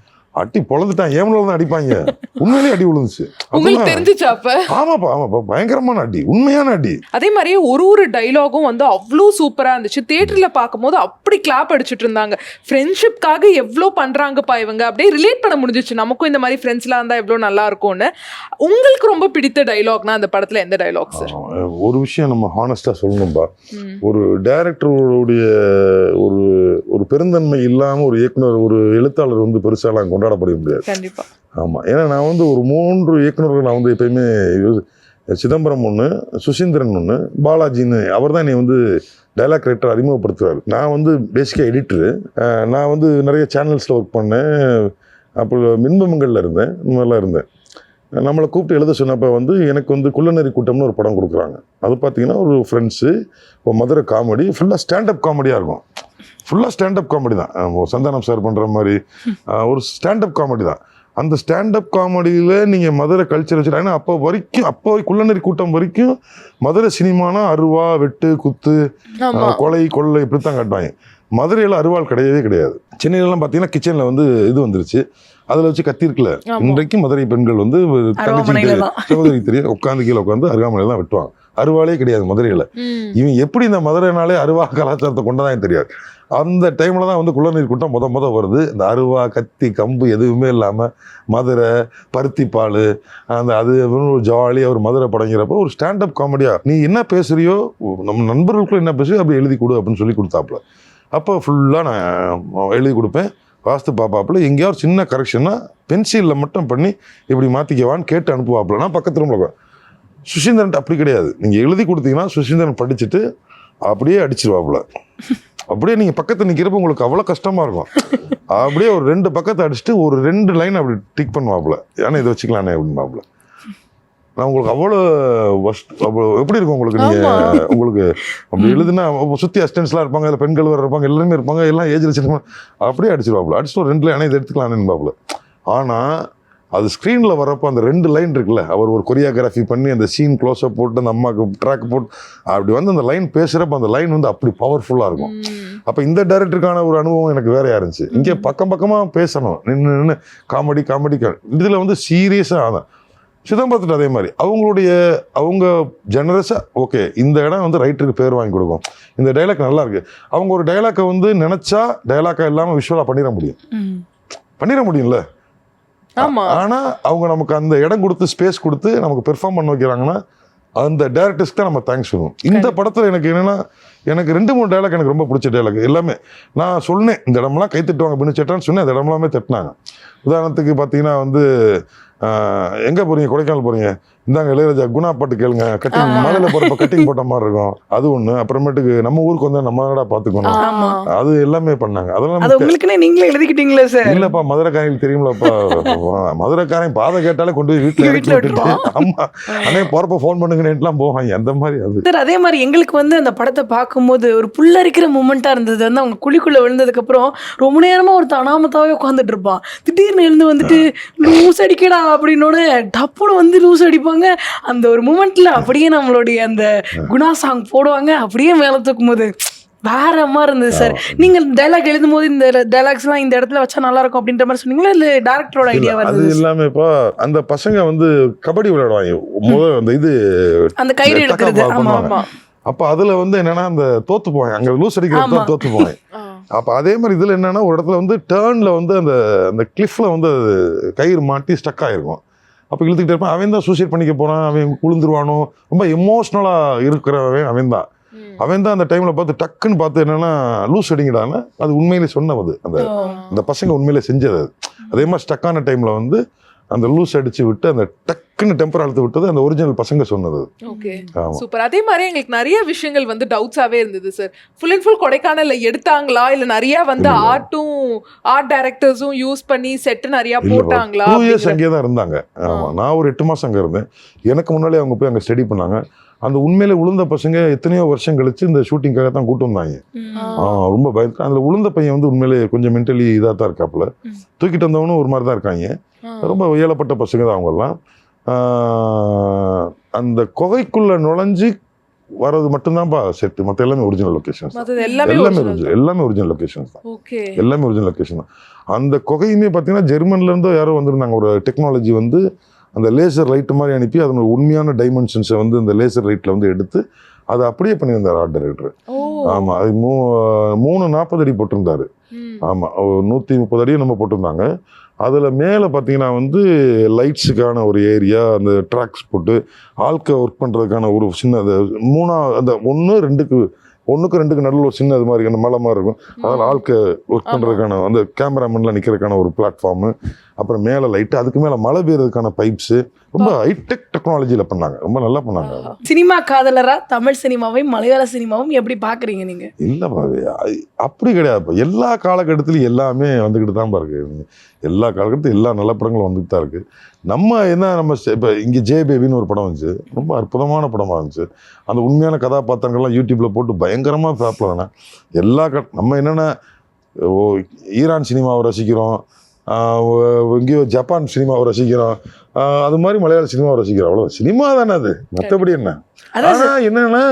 S3: அட்டி பொழந்துட்டான். ஏமனில் தான் அடிப்பாங்க, உண்மையிலேயே அடி விழுந்துச்சு.
S2: உங்களுக்கு தெரிஞ்சுச்சா அப்ப?
S3: ஆமாப்பா பயங்கரமான அடி, உண்மையான அடி.
S2: அதே மாதிரியே ஒரு டைலாகும் வந்து அவ்வளோ சூப்பரா இருந்துச்சு. தியேட்டர்ல பார்க்கும்போது அப்படி கிளாப் அடிச்சுட்டு இருந்தாங்க. ஃப்ரெண்ட்ஷிப்காக எவ்வளோ பண்றாங்கப்பா இவங்க, அப்படியே ரிலேட் பண்ண முடிஞ்சிச்சு. நமக்கும் இந்த மாதிரி ஃப்ரெண்ட்ஸ்லாம் இருந்தா எவ்வளோ நல்லா இருக்கும்னு. உங்களுக்கு ரொம்ப பிடித்த டைலாக்னா அந்த படத்துல எந்த டைலாக் சார்?
S3: ஒரு விஷயம் நம்ம ஹானஸ்டா சொல்லணும்பா, ஒரு டைரக்டருடைய ஒரு பெருந்தன்மை இல்லாம ஒரு இயக்குனர், ஒரு எழுத்தாளர் வந்து பெருசாலாம் கொண்டாடப்பட முடியாது.
S2: கண்டிப்பா.
S3: ஆமாம், ஏன்னா நான் வந்து ஒரு 3 இயக்குநர்கள் நான் வந்து எப்பயுமே, சிதம்பரம் ஒன்று, சுசீந்திரன் ஒன்று, பாலாஜின்னு அவர் தான் என்னை வந்து டைலாக் ரைட்டர் அறிமுகப்படுத்துவார். நான் வந்து பேசிக்காக எடிட்டரு. நான் வந்து நிறைய சேனல்ஸில் ஒர்க் பண்ணேன். அப்போ மின்பமங்கலில் இருந்தேன், இந்த மாதிரிலாம் இருந்தேன். நம்மளை கூப்பிட்டு எழுத சொன்னப்போ வந்து எனக்கு வந்து குள்ளநெறி கூட்டம்னு ஒரு படம் கொடுக்குறாங்க. அது பார்த்தீங்கன்னா ஒரு ஃப்ரெண்ட்ஸு, ஒரு மதுரை காமெடி, ஃபுல்லாக ஸ்டாண்டப் காமெடியாக இருக்கும். ஃபுல்லாக ஸ்டாண்டப் காமெடி தான், சந்தானம் சார் பண்ணுற மாதிரி ஒரு ஸ்டாண்டப் காமெடி தான். அந்த ஸ்டாண்டப் காமெடியில் நீங்கள் மதுரை கல்ச்சர் வச்சுருக்காங்க. ஏன்னா அப்போ குள்ளநெறி கூட்டம் வரைக்கும் மதுரை சினிமானா அருவா, வெட்டு, குத்து, கொலை, கொள்ளை இப்படி தான் காட்டுவாங்க. மதுரையில் அருவாள் கிடையவே கிடையாது. சென்னையிலலாம் பார்த்தீங்கன்னா கிச்சனில் வந்து இது வந்துருச்சு, அதில் வச்சு கத்தி இருக்குல்ல. இன்றைக்கு மதுரை பெண்கள் வந்து சகோதரி தெரியும் உட்காந்து கீழே உட்காந்து அருகாமனையில தான் வெட்டுவாங்க. அருவாளே கிடையாது மதுரையில். இவன் எப்படி இந்த மதுரைனாலே அருவா கலாச்சாரத்தை கொண்டதான் தெரியாது. அந்த டைமில் தான் வந்து குள்ளநீர் கூட்டம் முத வருது. இந்த அருவா, கத்தி, கம்பு எதுவுமே இல்லாமல் மதுரை, பருத்திப்பால், அது ஒரு ஜாலியாக ஒரு மதுரை படங்கிறப்போ ஒரு ஸ்டாண்டப் காமெடியாக நீ என்ன பேசுகிறியோ, நம்ம நண்பர்களுக்குள்ள என்ன பேசுறியோ அப்படி எழுதி கொடு அப்படின்னு சொல்லி கொடுத்தாப்புல. அப்போ ஃபுல்லாக நான் எழுதி கொடுப்பேன். வாஸ்து பாப்பாப்புல எங்கேயாவது சின்ன கரெக்ஷன்னா பென்சிலில் மட்டும் பண்ணி இப்படி மாற்றிக்கவான்னு கேட்டு அனுப்புவாப்புல. நான் பக்கத்து ரூமில். சுசீந்திரன் அப்படி கிடையாது. நீங்கள் எழுதி கொடுத்தீங்கன்னா சுசீந்திரன் படிச்சுட்டு அப்படியே அடிச்சிருவாப்புல. அப்படியே நீங்கள் பக்கத்தில் நிற்கிறப்ப உங்களுக்கு அவ்வளோ கஷ்டமாக இருக்கும். அப்படியே ஒரு 2 பக்கத்தை அடிச்சுட்டு ஒரு 2 லைன் அப்படி டிக் பண்ணுவாப்புல. ஏன்னா இதை வச்சுக்கலானே அப்படின்பாப்புல. நான் உங்களுக்கு அவ்வளோ எப்படி இருக்கும் உங்களுக்கு, நீங்கள் உங்களுக்கு அப்படி எழுதுனா சுற்றி அசிஸ்டன்ஸ்லாம் இருப்பாங்க, அதில் பெண்கள் வர இருப்பாங்க, எல்லாருமே இருப்பாங்க, எல்லாம் ஏஜ் வச்சுருப்பாங்க. அப்படியே அடிச்சிருவாப்புல. அடிச்சுட்டு ஒரு 2 லைன் இதை எடுத்துக்கலான்னு. ஆனால் அது ஸ்க்ரீனில் வரப்போ அந்த 2 லைன் இருக்குல்ல, அவர் ஒரு கொரியோகிராஃபி பண்ணி அந்த சீன் க்ளோஸ்அப் போட்டு அந்த அம்மாவுக்கு ட்ராக் போட்டு அப்படி வந்து அந்த லைன் பேசுகிறப்ப அந்த லைன் வந்து அப்படி பவர்ஃபுல்லாக இருக்கும். அப்போ இந்த டைரக்டருக்கான ஒரு அனுபவம் எனக்கு வேறையாக இருந்துச்சு. இங்கே பக்கமாக பேசணும், நின்று காமெடி இதில் வந்து சீரியஸாக. அதான் சிதம்பரத்துட்டு அதே மாதிரி அவங்க ஜெனரஸாக ஓகே இந்த இடம் வந்து ரைட்டருக்கு பேர் வாங்கி கொடுக்கும், இந்த டைலாக் நல்லா இருக்கு. அவங்க ஒரு டைலாக்கை வந்து நினச்சா டைலாக்காக இல்லாமல் விஷுவலாக பண்ணிட முடியும்ல. ஆனால் அவங்க நமக்கு அந்த இடம் கொடுத்து ஸ்பேஸ் கொடுத்து நமக்கு பெர்ஃபார்ம் பண்ண வைக்கிறாங்கன்னா அந்த டேரக்டர்ஸ்க்கு தான் நம்ம தேங்க்ஸ் சொல்லுவோம். இந்த படத்தில் எனக்கு என்னென்னா, எனக்கு 2-3 டைலாக் எனக்கு ரொம்ப பிடிச்ச டைலாக் எல்லாமே. நான் சொன்னேன் இந்த இடம்லாம் கை தட்டுவாங்க அப்படின்னு சேட்டான்னு சொன்னேன், அந்த இடம்லாமே தட்டினாங்க. உதாரணத்துக்கு பார்த்தீங்கன்னா வந்து எங்கே போகிறீங்க, கொடைக்கானல் போகிறீங்க, இந்தாங்க இளையராஜா குணா பாட்டு கேளுங்க, கட்டிங் மலையில போறப்ப கட்டிங் போட்ட மாதிரி இருக்கும், அது ஒண்ணு. அப்புறமேட்டுக்கு நம்ம ஊருக்கு வந்து நம்ம நாடா பாத்துக்கணும்,
S1: ஆமா.
S3: அது எல்லாமே பண்ணாங்க. அதெல்லாம்
S1: அது உங்களுக்குன்னே நீங்களே எழுதிக்கிட்டீங்களா சார்?
S3: இல்லப்பா, மதுரைக்காரங்களுக்கு தெரியுங்களப்பா, மதுரைக்காரன் பாதை கேட்டாலே கொண்டு போய் வீட்டுல இறக்கி விட்டுட்டு, ஆமா அண்ணே போறப்ப ஃபோன் பண்ணுங்கன்னு போவாங்க, அந்த மாதிரி. அது
S1: சார் அதே மாதிரி எங்களுக்கு வந்து அந்த படத்தை பார்க்கும்போது ஒரு புல்லரிக்கிற மூமெண்ட்டாக இருந்தது. வந்து அவங்க குழிக்குள்ளே விழுந்ததுக்கப்புறம் ரொம்ப நேரமாக ஒரு அனாமத்தாவே உட்காந்துட்டு இருப்பான். திடீர்னு எழுந்து வந்துட்டு லூஸ் அடிக்கடா அப்படின்னோட டப்புன்னு வந்து லூஸ் அடிப்பாங்க. அந்த ஒரு மூமெண்ட்ல அப்படியே நம்மளுடைய அந்த குணா சாங் போடுவாங்க, அப்படியே மேலே தூக்கும் போது வேற மாதிரி இருந்தது சார். நீங்க டைலாக் எழுதும் போது இந்த டைலாக்ஸ் எல்லாம் இந்த இடத்துல வச்சா நல்லா இருக்கும் அப்படின்ற மாதிரி சொன்னீங்களா, இல்ல டைரக்டரோட ஐடியா
S3: அது
S1: வருது?
S3: எல்லாமே இப்போ அந்த பசங்க வந்து கபடி விளையாடுவாங்க, முதல் அந்த இது
S1: அந்த கயிறு இழுக்கிறது. ஆமா ஆமா.
S3: அப்ப அதுல வந்து என்னன்னா அந்த தோத்து போவாங்க, அங்க லூஸ் அடிக்கிறது தான் தோத்து போவாங்க. அப்ப அதே மாதிரி இதுல என்னன்னா ஒரு இடத்துல வந்து டேர்ன்ல வந்து அந்த அந்த கிளிஃப்ல வந்து கயிறு மாட்டி ஸ்டக் ஆயிருக்கும். அப்ப இழுத்துக்கிட்டே இருப்பான், அவன் தான் சூசைட் பண்ணிக்க போறான், அவன் குளிந்துருவானோ, ரொம்ப எமோஷனலா இருக்கிறவன் அவன் தான். அவன் தான் அந்த டைம்ல பார்த்து டக்குன்னு பார்த்து என்னன்னா லூஸ் அடிங்கடான்னு அது உண்மையிலே சொன்னது, அந்த அந்த பசங்க உண்மையிலே செஞ்சது. அதே மாதிரி ஸ்டக்கான டைம்ல வந்து அந்த லூஸ் அடிச்சு விட்டு அந்த டக்குன்னு டெம்பர் அழுத்து விட்டது அந்த ஒரிஜினல் பசங்க சொன்னது.
S2: Okay super. அதே மாதிரி எங்களுக்கு நிறைய விஷயங்கள் வந்து டவுட்ஸாவே இருந்தது சார். ஃபுல் அண்ட் ஃபுல் கொடைக்கானல்ல எடுத்தாங்களா, இல்ல நிறைய வந்து ஆர்ட் டைரக்டர்ஸும் யூஸ் பண்ணி செட் நிறைய போட்டாங்களா?
S3: 2 years அங்கே தான் இருந்தாங்க. ஆமா, நான் ஒரு 8 மாசம் அங்க இருந்தேன். எனக்கு முன்னாலே அவங்க போய் அங்க ஸ்டடி பண்ணாங்க. அந்த உண்மையில உளுந்த பசங்க எத்தனையோ வருஷம் கழிச்சு இந்த ஷூட்டிங்காக தான் கூட்டு வந்தாங்க. ரொம்ப பயந்து அந்த உளுந்த பையன் வந்து உண்மையிலே கொஞ்சம் மென்டலி இதாக தான் இருக்காப்புல, தூக்கிட்டு வந்தவனும் ஒரு மாதிரி தான் இருக்காங்க. ரொம்ப ஏழப்பட்ட பசங்க தான் அவங்கெல்லாம். அந்த குகைக்குள்ள நுழைஞ்சு வர்றது மட்டும்தான்ப்பா செட், மற்ற எல்லாமே ஒரிஜினல் லொகேஷன்ஸ். எல்லாமே ஒரிஜினல் லொகேஷன்ஸ் தான், எல்லாமே ஒரிஜினல் லொகேஷன் தான். அந்த குகையுமே பார்த்தீங்கன்னா ஜெர்மன்ல இருந்து யாரோ வந்திருந்தாங்க, ஒரு டெக்னாலஜி வந்து அந்த லேசர் லைட் மாதிரி அனுப்பி அதனோட உண்மையான டைமென்ஷன்ஸை வந்து அந்த லேசர் லைட்ல வந்து எடுத்து அதை அப்படியே பண்ணியிருந்தார் ஆர்ட் டைரக்டர். ஆமா, அது 340 அடி போட்டிருந்தாரு. ஆமா, 130 அடியும் நம்ம போட்டிருந்தாங்க. அதில் மேலே பார்த்தீங்கன்னா வந்து லைட்ஸுக்கான ஒரு ஏரியா, அந்த ட்ராக்ஸ் போட்டு ஆட்கள் ஒர்க் பண்ணுறதுக்கான ஒரு சின்ன அந்த 1-2க்கு நடுவில் ஒரு சின்ன இது மாதிரி அந்த மலை மாதிரி இருக்கும். அதில் ஆட்கள் ஒர்க் பண்ணுறதுக்கான அந்த கேமராமேன்லாம் நிற்கிறதுக்கான ஒரு பிளாட்ஃபார்மு, அப்புறம் மேலே லைட்டு, அதுக்கு மேலே மழை பெய்யறதுக்கான பைப்ஸு, ரொம்ப ஹைடெக் டெக்னாலஜியில் பண்ணாங்க, ரொம்ப நல்லா பண்ணாங்க.
S1: சினிமா காதலரா தமிழ் சினிமாவையும் மலையாள சினிமாவும் எப்படி பார்க்குறீங்க நீங்க?
S3: இல்லைப்பா, அப்படி கிடையாதுப்பா. எல்லா காலகட்டத்திலையும் எல்லாமே வந்துக்கிட்டு தான் இருக்கு. எல்லா காலகட்டத்திலும் எல்லா நல்ல படங்களும் வந்துட்டு தான் இருக்குது. நம்ம இப்போ இங்கே ஜே பேபின்னு ஒரு படம் வந்துச்சு, ரொம்ப அற்புதமான படமாக இருந்துச்சு. அந்த உண்மையான கதாபாத்திரங்கள்லாம் யூடியூப்பில் போட்டு பயங்கரமாக சாப்பிடலாம். நம்ம என்னென்னா ஈரான் சினிமாவை ரசிக்கிறோம், எங்கேயோ ஜப்பான் சினிமாவை ரசிக்கிறோம், அது மாதிரி மலையாள சினிமாவை ரசிக்கிறோம், அவ்வளோ சினிமா தானே அது, மற்றபடி என்ன. ஆனால் என்னென்னா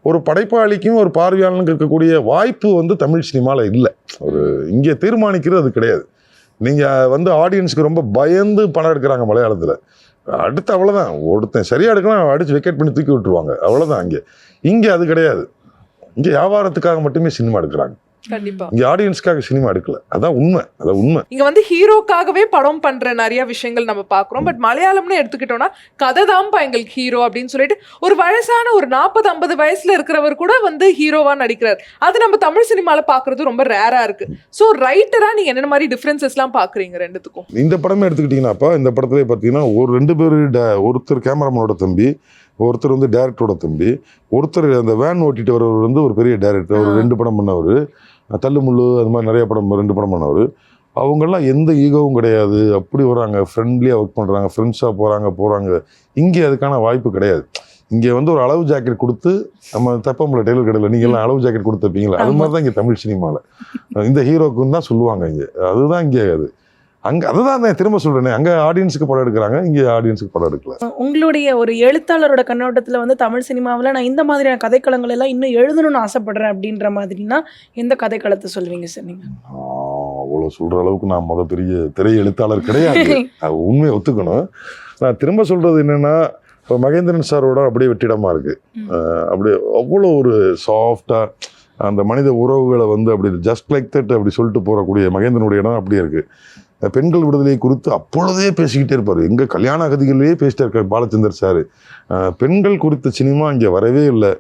S3: ஒரு படைப்பாளிக்கும் ஒரு பார்வையாளனுக்கு இருக்கக்கூடிய வாய்ப்பு வந்து தமிழ் சினிமாவில் இல்லை. ஒரு இங்கே தீர்மானிக்கிறது அது கிடையாது. நீங்கள் வந்து ஆடியன்ஸுக்கு ரொம்ப பயந்து படம் எடுக்கிறாங்க மலையாளத்தில். அடுத்து அவ்வளோதான், ஒருத்தன் சரியாக எடுக்கலாம் அடித்து வெக்கேட் பண்ணி தூக்கி விட்டுருவாங்க, அவ்வளோதான். இங்கே அது கிடையாது. இங்கே வியாபாரத்துக்காக மட்டுமே சினிமா எடுக்கிறாங்க.
S2: கண்டிப்பா
S3: இங்க ஆடியன்ஸ்க்காக சினிமா எடுக்கல, அதான் உண்மை.
S2: இங்க வந்து ஹீரோக்காகவே படம் பண்ற நிறைய விஷயங்கள் நம்ம பாக்குறோம். பட் மலையாளம்னு எடுத்துக்கிட்டோம்னா கதை தான்ப்பா எங்களுக்கு ஹீரோ அப்படின்னு சொல்லிட்டு ஒரு வயசான ஒரு 40-50 வயசுல இருக்கிறவர் கூட வந்து ஹீரோவா நடிக்கிறார். அது நம்ம தமிழ் சினிமால பாக்குறது ரொம்ப ரேரா இருக்கு. சோ ரைட்டரா நீங்க என்ன மாதிரி டிஃபரன்சஸ் எல்லாம் பாக்குறீங்க ரெண்டுத்துக்கும்?
S3: இந்த படமே எடுத்துக்கிட்டீங்கன்னாப்பா, இந்த படத்துல பாத்தீங்கன்னா ஒரு 2 பேர், ஒருத்தர் கேமராமேனோட தம்பி, ஒருத்தர் வந்து டைரக்டரோட தம்பி, ஒருத்தர் அந்த வேன் ஓட்டிட்டு வரவர் வந்து ஒரு பெரிய டைரக்டர், ஒரு 2 படம் பண்ணவர், தள்ளுமுள்ளு அது மாதிரி நிறைய படம் 2 படம் பண்ணவர். அவங்கெல்லாம் எந்த ஈகோவும் கிடையாது, அப்படி வராங்க, ஃப்ரெண்ட்லியாக ஒர்க் பண்ணுறாங்க, ஃப்ரெண்ட்ஸாக போகிறாங்க. இங்கே அதுக்கான வாய்ப்பு கிடையாது. இங்கே வந்து ஒரு அளவு ஜாக்கெட் கொடுத்து, நம்ம தப்பம்பளை டெய்லர் கடையில் நீங்கள் எல்லாம் அளவு ஜாக்கெட் கொடுத்துருப்பீங்களா, அது மாதிரி தான் இங்கே தமிழ் சினிமாவில் இந்த ஹீரோக்குன்னு தான் சொல்லுவாங்க. இங்கே அதுதான் இங்கே அது அங்கே அதுதான் நான் திரும்ப சொல்கிறேனே, அங்கே ஆடியன்ஸுக்கு படம் எடுக்கிறாங்க, இங்கே ஆடியன்ஸுக்கு படம் எடுக்கல.
S1: உங்களுடைய ஒரு எழுத்தாளரோட கண்ணோட்டத்தில் வந்து தமிழ் சினிமாவில் நான் இந்த மாதிரியான கதைக்களங்கள் எல்லாம் இன்னும் எழுதணும்னு ஆசைப்படுறேன் அப்படின்ற மாதிரினா எந்த கதைக்களத்தை சொல்வீங்க சார் நீங்கள்?
S3: அவ்வளோ சொல்கிற அளவுக்கு நான் பெரிய திரை எழுத்தாளர் கிடையாது, அது உண்மையை ஒத்துக்கணும். நான் திரும்ப சொல்கிறது என்னென்னா, இப்போ மகேந்திரன் சாரோட அப்படியே வெற்றிடமாக இருக்குது. அப்படியே அவ்வளோ ஒரு சாஃப்டாக அந்த மனித உறவுகளை வந்து அப்படி ஜஸ்ட் லைக் தட் அப்படி சொல்லிட்டு போகக்கூடிய மகேந்திரனுடைய இடம் அப்படியே இருக்குது. பெண்கள் விடுதலை குறித்து அப்பொழுதே பேசிக்கிட்டே இருப்பார். எங்கள் கல்யாண அகதிகளிலேயே பேசிட்டே இருக்கார் பாலச்சந்தர் சார். பெண்கள் குறித்த சினிமா இங்கே வரவே இல்லை.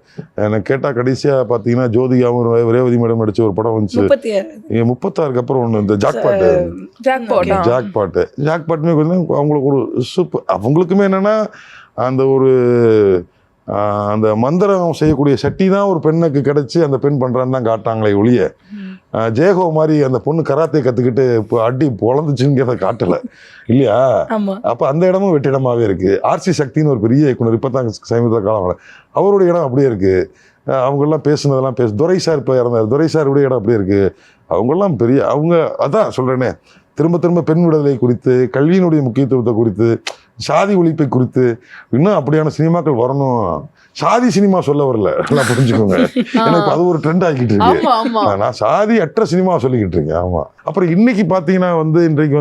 S3: எனக்கு கேட்டால் கடைசியாக பார்த்தீங்கன்னா ஜோதிகாவும் ரேவதி மேடம் நடிச்ச ஒரு படம் வந்துச்சு 36க்கு அப்புறம் ஒன்று, இந்த ஜாக்பாட்டுமே கொஞ்சம் அவங்களுக்கு ஒரு சூப்பர். அவங்களுக்குமே என்னென்னா அந்த ஒரு அந்த மந்திரம் செய்யக்கூடிய சக்தி தான் ஒரு பெண்ணுக்கு கிடைச்சி அந்த பெண் பண்ணுறான்னு தான் காட்டாங்களே ஒழிய ஜெயகோ மாதிரி அந்த பொண்ணு கராத்தே கற்றுக்கிட்டு இப்போ அடி பொழந்துச்சுங்கிறத காட்டலை இல்லையா. அப்போ அந்த இடமும் வெற்றிடமாகவே இருக்குது. ஆர்சி சக்தின்னு ஒரு பெரிய இயக்குனர் இப்போ தான் சமீப காலம் அவருடைய இடம் அப்படியே இருக்குது. அவங்கெல்லாம் பேசுனதெல்லாம் துரை சார் இப்போ இறந்தார், துரை சாருடைய இடம் அப்படியே இருக்குது. அவங்கெல்லாம் பெரிய அவங்க அதான் சொல்கிறேனே, திரும்ப திரும்ப பெண் விடுதலை குறித்து, கல்வியினுடைய முக்கியத்துவத்தை குறித்து, சாதி ஒழிப்பை குறித்து இன்னும் அப்படியான சினிமாக்கள் வரணும். சாதி சினிமா சொல்ல வரல, எல்லாம் புரிஞ்சுக்கோங்க. ஏன்னா இப்போ அது ஒரு ட்ரெண்ட் ஆகிக்கிட்டு இருக்கு. நான் சாதி அற்ற சினிமா சொல்லிக்கிட்டு இருக்கேன். ஆமா. அப்புறம் இன்னைக்கு பார்த்தீங்கன்னா இன்றைக்கு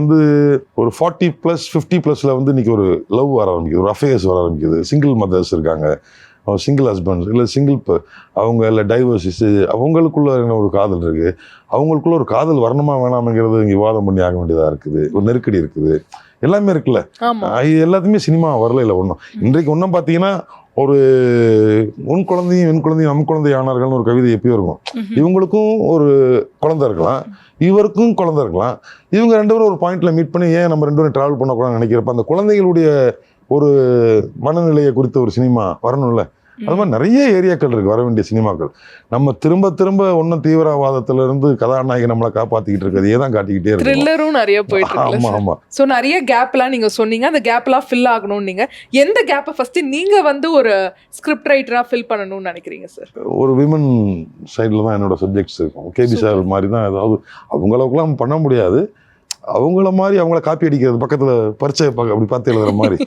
S3: ஒரு 40+ 50+ல இன்னைக்கு ஒரு லவ் வர ஆரம்பிக்குது, ஒரு அஃபேர்ஸ் வர ஆரம்பிக்குது. சிங்கிள் மதர்ஸ் இருக்காங்க, சிங்கிள் ஹஸ்பண்ட்ஸ் இல்லை அவங்க இல்லை டைவர்சிஸ், அவங்களுக்குள்ள என்ன ஒரு காதல் இருக்குது. அவங்களுக்குள்ள ஒரு காதல் வரணுமா வேணாம்ங்கிறது இங்கே விவாதம் பண்ணி ஆக வேண்டியதாக இருக்குது. ஒரு நெருக்கடி இருக்குது, எல்லாமே இருக்குல்ல. எல்லாத்தையுமே சினிமா வரல இல்லை ஒன்றும். இன்றைக்கு ஒன்றும் பார்த்தீங்கன்னா ஒரு உன் குழந்தையும் என் குழந்தையும் நம் குழந்தை ஆனார்கள்னு ஒரு கவிதை எப்பயும் இருக்கும். இவங்களுக்கும் ஒரு குழந்தை இருக்கலாம், இவருக்கும் குழந்தை இருக்கலாம். இவங்க ரெண்டு பேரும் ஒரு பாயிண்ட்ல மீட் பண்ணி ஏன் நம்ம ரெண்டு பேரும் டிராவல் பண்ணக்கூடாதுன்னு நினைக்கிறப்ப அந்த குழந்தைகளுடைய ஒரு மனநிலையை குறித்த ஒரு சினிமா வரணும்ல. அது மாதிரி நிறைய ஏரியாக்கள் இருக்கு வர வேண்டிய சினிமாக்கள். நம்ம திரும்ப திரும்ப ஒன்னும் தீவிரவாதத்துல இருந்து கதாநாயகி நம்மளை காப்பாத்திக்கிட்டு இருக்கிறது தான் காட்டிக்கிட்டே இருக்கு. த்ரில்லரும்
S2: நிறைய போயிட்டு இருக்கு. ஆமா ஆமா. சோ நிறைய கேப்லாம் நீங்க சொன்னீங்க, அந்த கேப்லாம் ஃபில் ஆகணும். நீங்க எந்த கேப்பை ஃபர்ஸ்ட் நீங்க ஒரு ஸ்கிரிப்ட் ரைட்டரா ஃபில் பண்ணணும்னு நினைக்கிறீங்க சார்?
S3: ஒரு விமன் சைட்ல தான் என்னோட சப்ஜெக்ட்ஸ் இருக்கும். கேபி சார் மாதிரி தான், ஏதாவது அவங்களுக்குலாம் பண்ண முடியாது. அவங்கள மாதிரி அவங்கள காப்பி அடிக்கிறது, பக்கத்துல பரிச்சை அப்படி பார்த்து எழுதுற மாதிரி.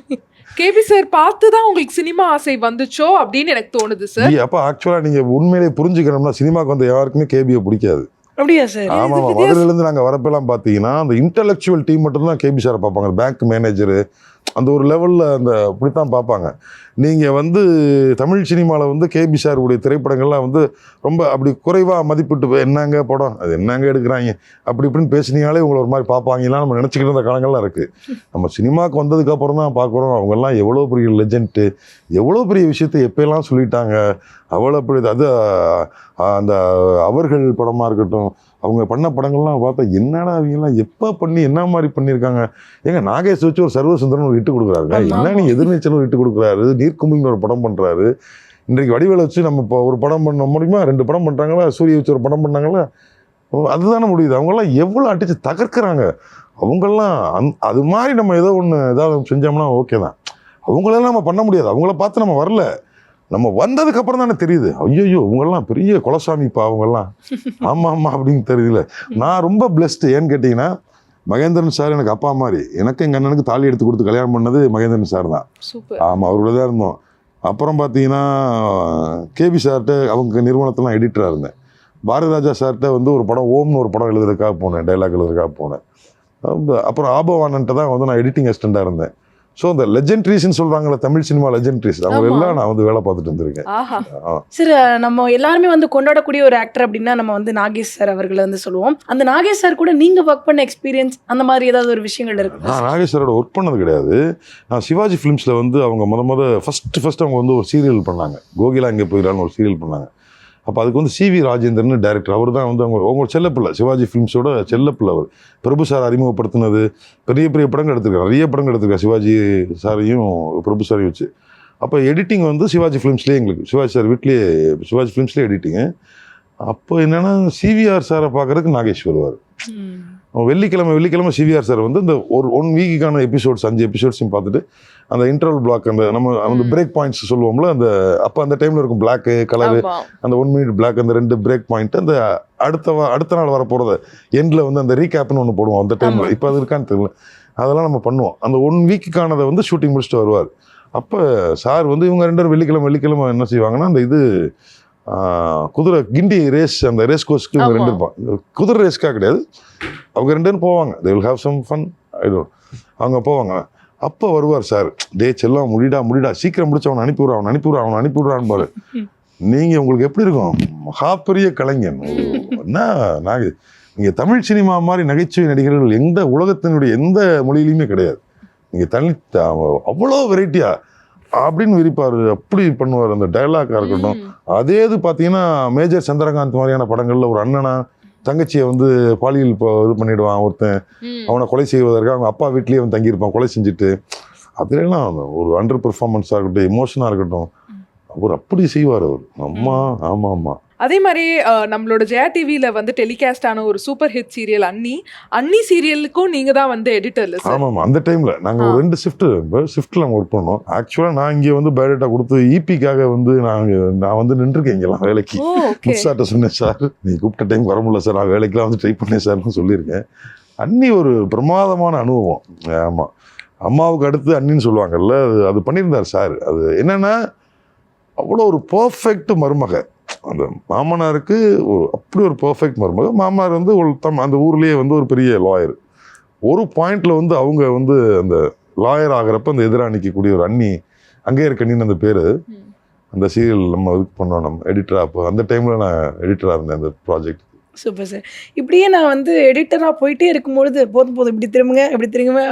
S2: கேபி சார் பார்த்து தான் உங்களுக்கு சினிமா ஆசை வந்துச்சோ அப்படின்னு எனக்கு தோணுது சார்.
S3: அப்ப ஆக்சுவலா நீங்க உண்மையிலே புரிஞ்சுக்கணும்னா சினிமாக்கு வந்து யாருக்குமே கேபியை பிடிக்காது.
S1: அப்படியா சார்?
S3: ஆமா ஆமா. மதுரையில இருந்து நாங்க வரப்பெல்லாம் பாத்தீங்கன்னா அந்த இன்டெலெக்சுவல் டீம் மட்டும் தான் கேபி சாரை பார்ப்பாங்க. பேங்க் மேனேஜரு அந்த ஒரு லெவல்ல அந்த அப்படித்தான் பார்ப்பாங்க. நீங்க தமிழ் சினிமாவில் கேபி சாருடைய திரைப்படங்கள்லாம் ரொம்ப அப்படி குறைவா மதிப்பிட்டு என்னங்க படம் அது என்னங்க எடுக்கிறாங்க அப்படி இப்படின்னு பேசினீங்களே உங்களை ஒரு மாதிரி பார்ப்பாங்கலாம் நம்ம நினச்சிக்கிட்டு இருந்த காலங்கள்லாம் இருக்குது. நம்ம சினிமாவுக்கு வந்ததுக்கு அப்புறம் தான் பார்க்குறோம் அவங்கெல்லாம் எவ்வளோ பெரிய லெஜெண்ட்டு, எவ்வளோ பெரிய விஷயத்தை எப்போல்லாம் சொல்லிட்டாங்க. அவ்வளோ பெரிய அது அந்த அவர்கள் படமாக இருக்கட்டும், அவங்க பண்ண படங்கள்லாம் பார்த்தா என்னடா அவங்கெல்லாம் எப்போ பண்ணி என்ன மாதிரி பண்ணியிருக்காங்க. ஏங்க நாகேஷ் வச்சு ஒரு சர்வசுந்தரன் ஒரு ஹிட்டு கொடுக்குறாரு, என்ன நீ எதிர்நீச்சல் ஒரு ஹிட்டு கொடுக்குறாரு, நீர்க்குமிழ்னு ஒரு படம் பண்ணுறாரு. இன்றைக்கு வடிவேலை வச்சு நம்ம இப்போ ஒரு படம் பண்ண முடியுமா? 2 படம் பண்ணுறாங்களா? சூரிய வச்சு ஒரு படம் பண்ணாங்களா? அதுதானே முடியுது. அவங்கெல்லாம் எவ்வளோ அடித்து தகர்க்கிறாங்க. அவங்கெல்லாம் அது மாதிரி நம்ம ஏதாவது செஞ்சோம்னா ஓகே தான். அவங்களெல்லாம் நம்ம பண்ண முடியாது. அவங்கள பார்த்து நம்ம வரல, நம்ம வந்ததுக்கு அப்புறம் தானே தெரியுது ஐயோ இவங்கெல்லாம் பெரிய குலசாமிப்பா அவங்கெல்லாம். ஆமா ஆமா அப்படின்னு தெரியல. நான் ரொம்ப பிளெஸ்டு. ஏன்னு கேட்டீங்கன்னா மகேந்திரன் சார் எனக்கு அப்பா மாதிரி. எனக்கு எங்கள் அண்ணனுக்கு தாலி எடுத்து கொடுத்து கல்யாணம் பண்ணது மகேந்திரன் சார் தான். ஆமாம், அவரோட தான் இருந்தோம். அப்புறம் பார்த்தீங்கன்னா கேபி சார்கிட்ட அவங்க நிறுவனத்தெல்லாம் எடிட்டராக இருந்தேன். பாரதிராஜா சார்கிட்ட ஒரு படம் ஓம்னு ஒரு படம் எழுதுறதுக்காக போனேன், டைலாக் எழுதுறதுக்காக போனேன். அப்புறம் ஆபவானன்ட்ட தான் நான் எடிட்டிங் அசிஸ்டண்டாக இருந்தேன். ஸோ இந்த லெஜெண்ட்ரிஸ்ன்னு சொல்கிறாங்களே தமிழ் சினிமா லெஜெண்ட்ரிஸ், அவங்க எல்லாம் நான் வேலை பார்த்துட்டு இருந்திருக்கேன்.
S1: சார் நம்ம எல்லாருமே கொண்டாடக்கூடிய ஒரு ஆக்டர் அப்படின்னா நம்ம நாகேஷ் சார் அவர்களை சொல்லுவோம். அந்த நாகேஷ் சார் கூட நீங்கள் ஒர்க் பண்ண எக்ஸ்பீரியன்ஸ் அந்த மாதிரி ஏதாவது ஒரு விஷயங்கள் இருக்கு?
S3: நான் நாகேஷ் சாரோட ஒர்க் பண்ணது கிடையாது. நான் சிவாஜி ஃபிலிம்ஸில் அவங்க ஃபர்ஸ்ட் அவங்க ஒரு சீரியல் பண்ணாங்க, கோகிலா இங்கே போயிடலான்னு ஒரு சீரியல் பண்ணாங்க. அப்போ அதுக்கு சிவி ராஜேந்திரன் டைரக்டர். அவர் தான் அவங்க செல்லப்பிள்ளை, சிவாஜி ஃபிலிம்ஸோட செல்லப்பிள்ளை. அவர் பிரபு சார் அறிமுகப்படுத்தினது, பெரிய பெரிய படங்கள் எடுத்திருக்காரு, நிறைய படங்கள் எடுத்திருக்காரு சிவாஜி சாரையும் பிரபு சாரையும் வச்சு. அப்போ எடிட்டிங் சிவாஜி ஃபிலிம்ஸ்லேயே எங்களுக்கு சிவாஜி சார் வீட்லேயே சிவாஜி ஃபிலிம்ஸ்லேயே எடிட்டிங்கு. அப்போ என்னென்னா சிவிஆர் சாரை பார்க்குறதுக்கு நாகேஷ் வருவார். வெள்ளிக்கிழமை சிவிஆர் சார் இந்த ஒரு 1 வீக்குக்கான எபிசோட்ஸ் 5 எபிசோட்ஸையும் பார்த்துட்டு அந்த இன்டர்வல் பிளாக் நம்ம பிரேக் பாயிண்ட்ஸ் சொல்லுவோம்ல, அந்த டைமில் இருக்கும் பிளாக்கு கலரு, அந்த 1 மினிட் பிளாக், அந்த 2 பிரேக் பாயிண்ட், அந்த அடுத்த நாள் வர போகிறத எண்டில் அந்த ரீகேப்னு ஒன்று போடுவோம் அந்த டைமில். இப்போ அது இருக்கான்னு தெரியல. அதெல்லாம் நம்ம பண்ணுவோம். அந்த 1 வீக்குக்கானதை ஷூட்டிங் முடிச்சுட்டு வருவார். அப்போ சார் இவங்க 2 பேரும் வெள்ளிக்கிழமை என்ன செய்வாங்கன்னா அந்த குதிரை கிண்டி ரேஸ், அந்த ரேஸ் கோர்ஸ்க்கு இவங்க 2 இருப்பாங்க. குதிரை ரேஸ்க்காக கிடையாது, அவங்க 2 பேரும் போவாங்க. they will have some fun. அவங்க போவாங்க. அப்போ வருவார் சார், டே செல்லம் முடிடா சீக்கிரம் முடிச்சு அவனை அனுப்பிவிடுறான் பாரு. நீங்கள் உங்களுக்கு எப்படி இருக்கும்? மகாபெரிய கலைஞன். என்ன நீங்கள் தமிழ் சினிமா மாதிரி நகைச்சுவை நடிகர்கள் எந்த உலகத்தினுடைய எந்த மொழியிலையுமே கிடையாது. நீங்கள் அவ்வளோ வெரைட்டியா அப்படின்னு விரிப்பார், அப்படி பண்ணுவார். அந்த டைலாக்காக இருக்கட்டும். அதே இது பார்த்தீங்கன்னா மேஜர் சந்திரகாந்த் மாதிரியான படங்களில் ஒரு அண்ணனா தங்கச்சியை பாலியல் இது பண்ணிடுவான் ஒருத்தன், அவனை கொலை செய்வதற்கு அவங்க அப்பா வீட்லேயே தங்கியிருப்பான் கொலை செஞ்சுட்டு. அதுலாம் ஒரு அண்டர் பெர்ஃபார்மன்ஸாக இருக்கட்டும், எமோஷனாக இருக்கட்டும், அவர் அப்படி செய்வார் அவர். அம்மா ஆமாம் ஆமாம்.
S2: அதே மாதிரி நம்மளோட ஜெயா டிவியில வந்து டெலிகாஸ்ட் ஆன ஒரு சூப்பர் ஹிட் சீரியல் அன்னி சீரியலுக்கும் நீங்க தான் வந்து எடிட்டர்ல சார்.
S3: ஆமாம், அந்த டைமில் நாங்கள் ஒரு 2 ஷிஃப்ட்டில் நாங்கள் ஒர்க் பண்ணோம். ஆக்சுவலாக நான் இங்கே வந்து பயோடேட்டா கொடுத்து இபிக்காக வந்து நான் வந்து நின்றுருக்கேன் இங்கெல்லாம் வேலைக்கு. முத்சார்ட்ட சொன்னேன், சார் நீ கூப்பிட்ட டைம் வர முடியல சார், நான் வேலைக்கெல்லாம் வந்து ட்ரை பண்ணேன் சார்னு சொல்லியிருக்கேன். அன்னி ஒரு பிரமாதமான அனுபவம். ஆமாம், அம்மாவுக்கு அடுத்து அண்ணின்னு சொல்லுவாங்கல்ல, அது பண்ணியிருந்தார் சார். அது என்னென்னா அவ்வளோ ஒரு பர்ஃபெக்ட் மருமக. அந்த மாமனாருக்கு அப்படி ஒரு பர்ஃபெக்ட் மருமக. மாமனார் வந்து அந்த ஊர்லேயே வந்து ஒரு பெரிய லாயர். ஒரு பாயிண்ட்ல வந்து அவங்க வந்து அந்த லாயர் ஆகிறப்ப அந்த எதிராக நிற்கக்கூடிய ஒரு அண்ணி, அங்கே இருக்கண்ணின்னு அந்த பேர், அந்த சீரியல் நம்ம இதுக்கு பண்ணோம், நம்ம எடிட்டராக. அப்போ அந்த டைமில் நான் எடிட்டராக இருந்தேன் அந்த ப்ராஜெக்ட்.
S1: Super sir. இப்படியே நான் வந்து எடிட்டராக போயிட்டே இருக்கும்பொழுது போதும் இப்படி திரும்புங்க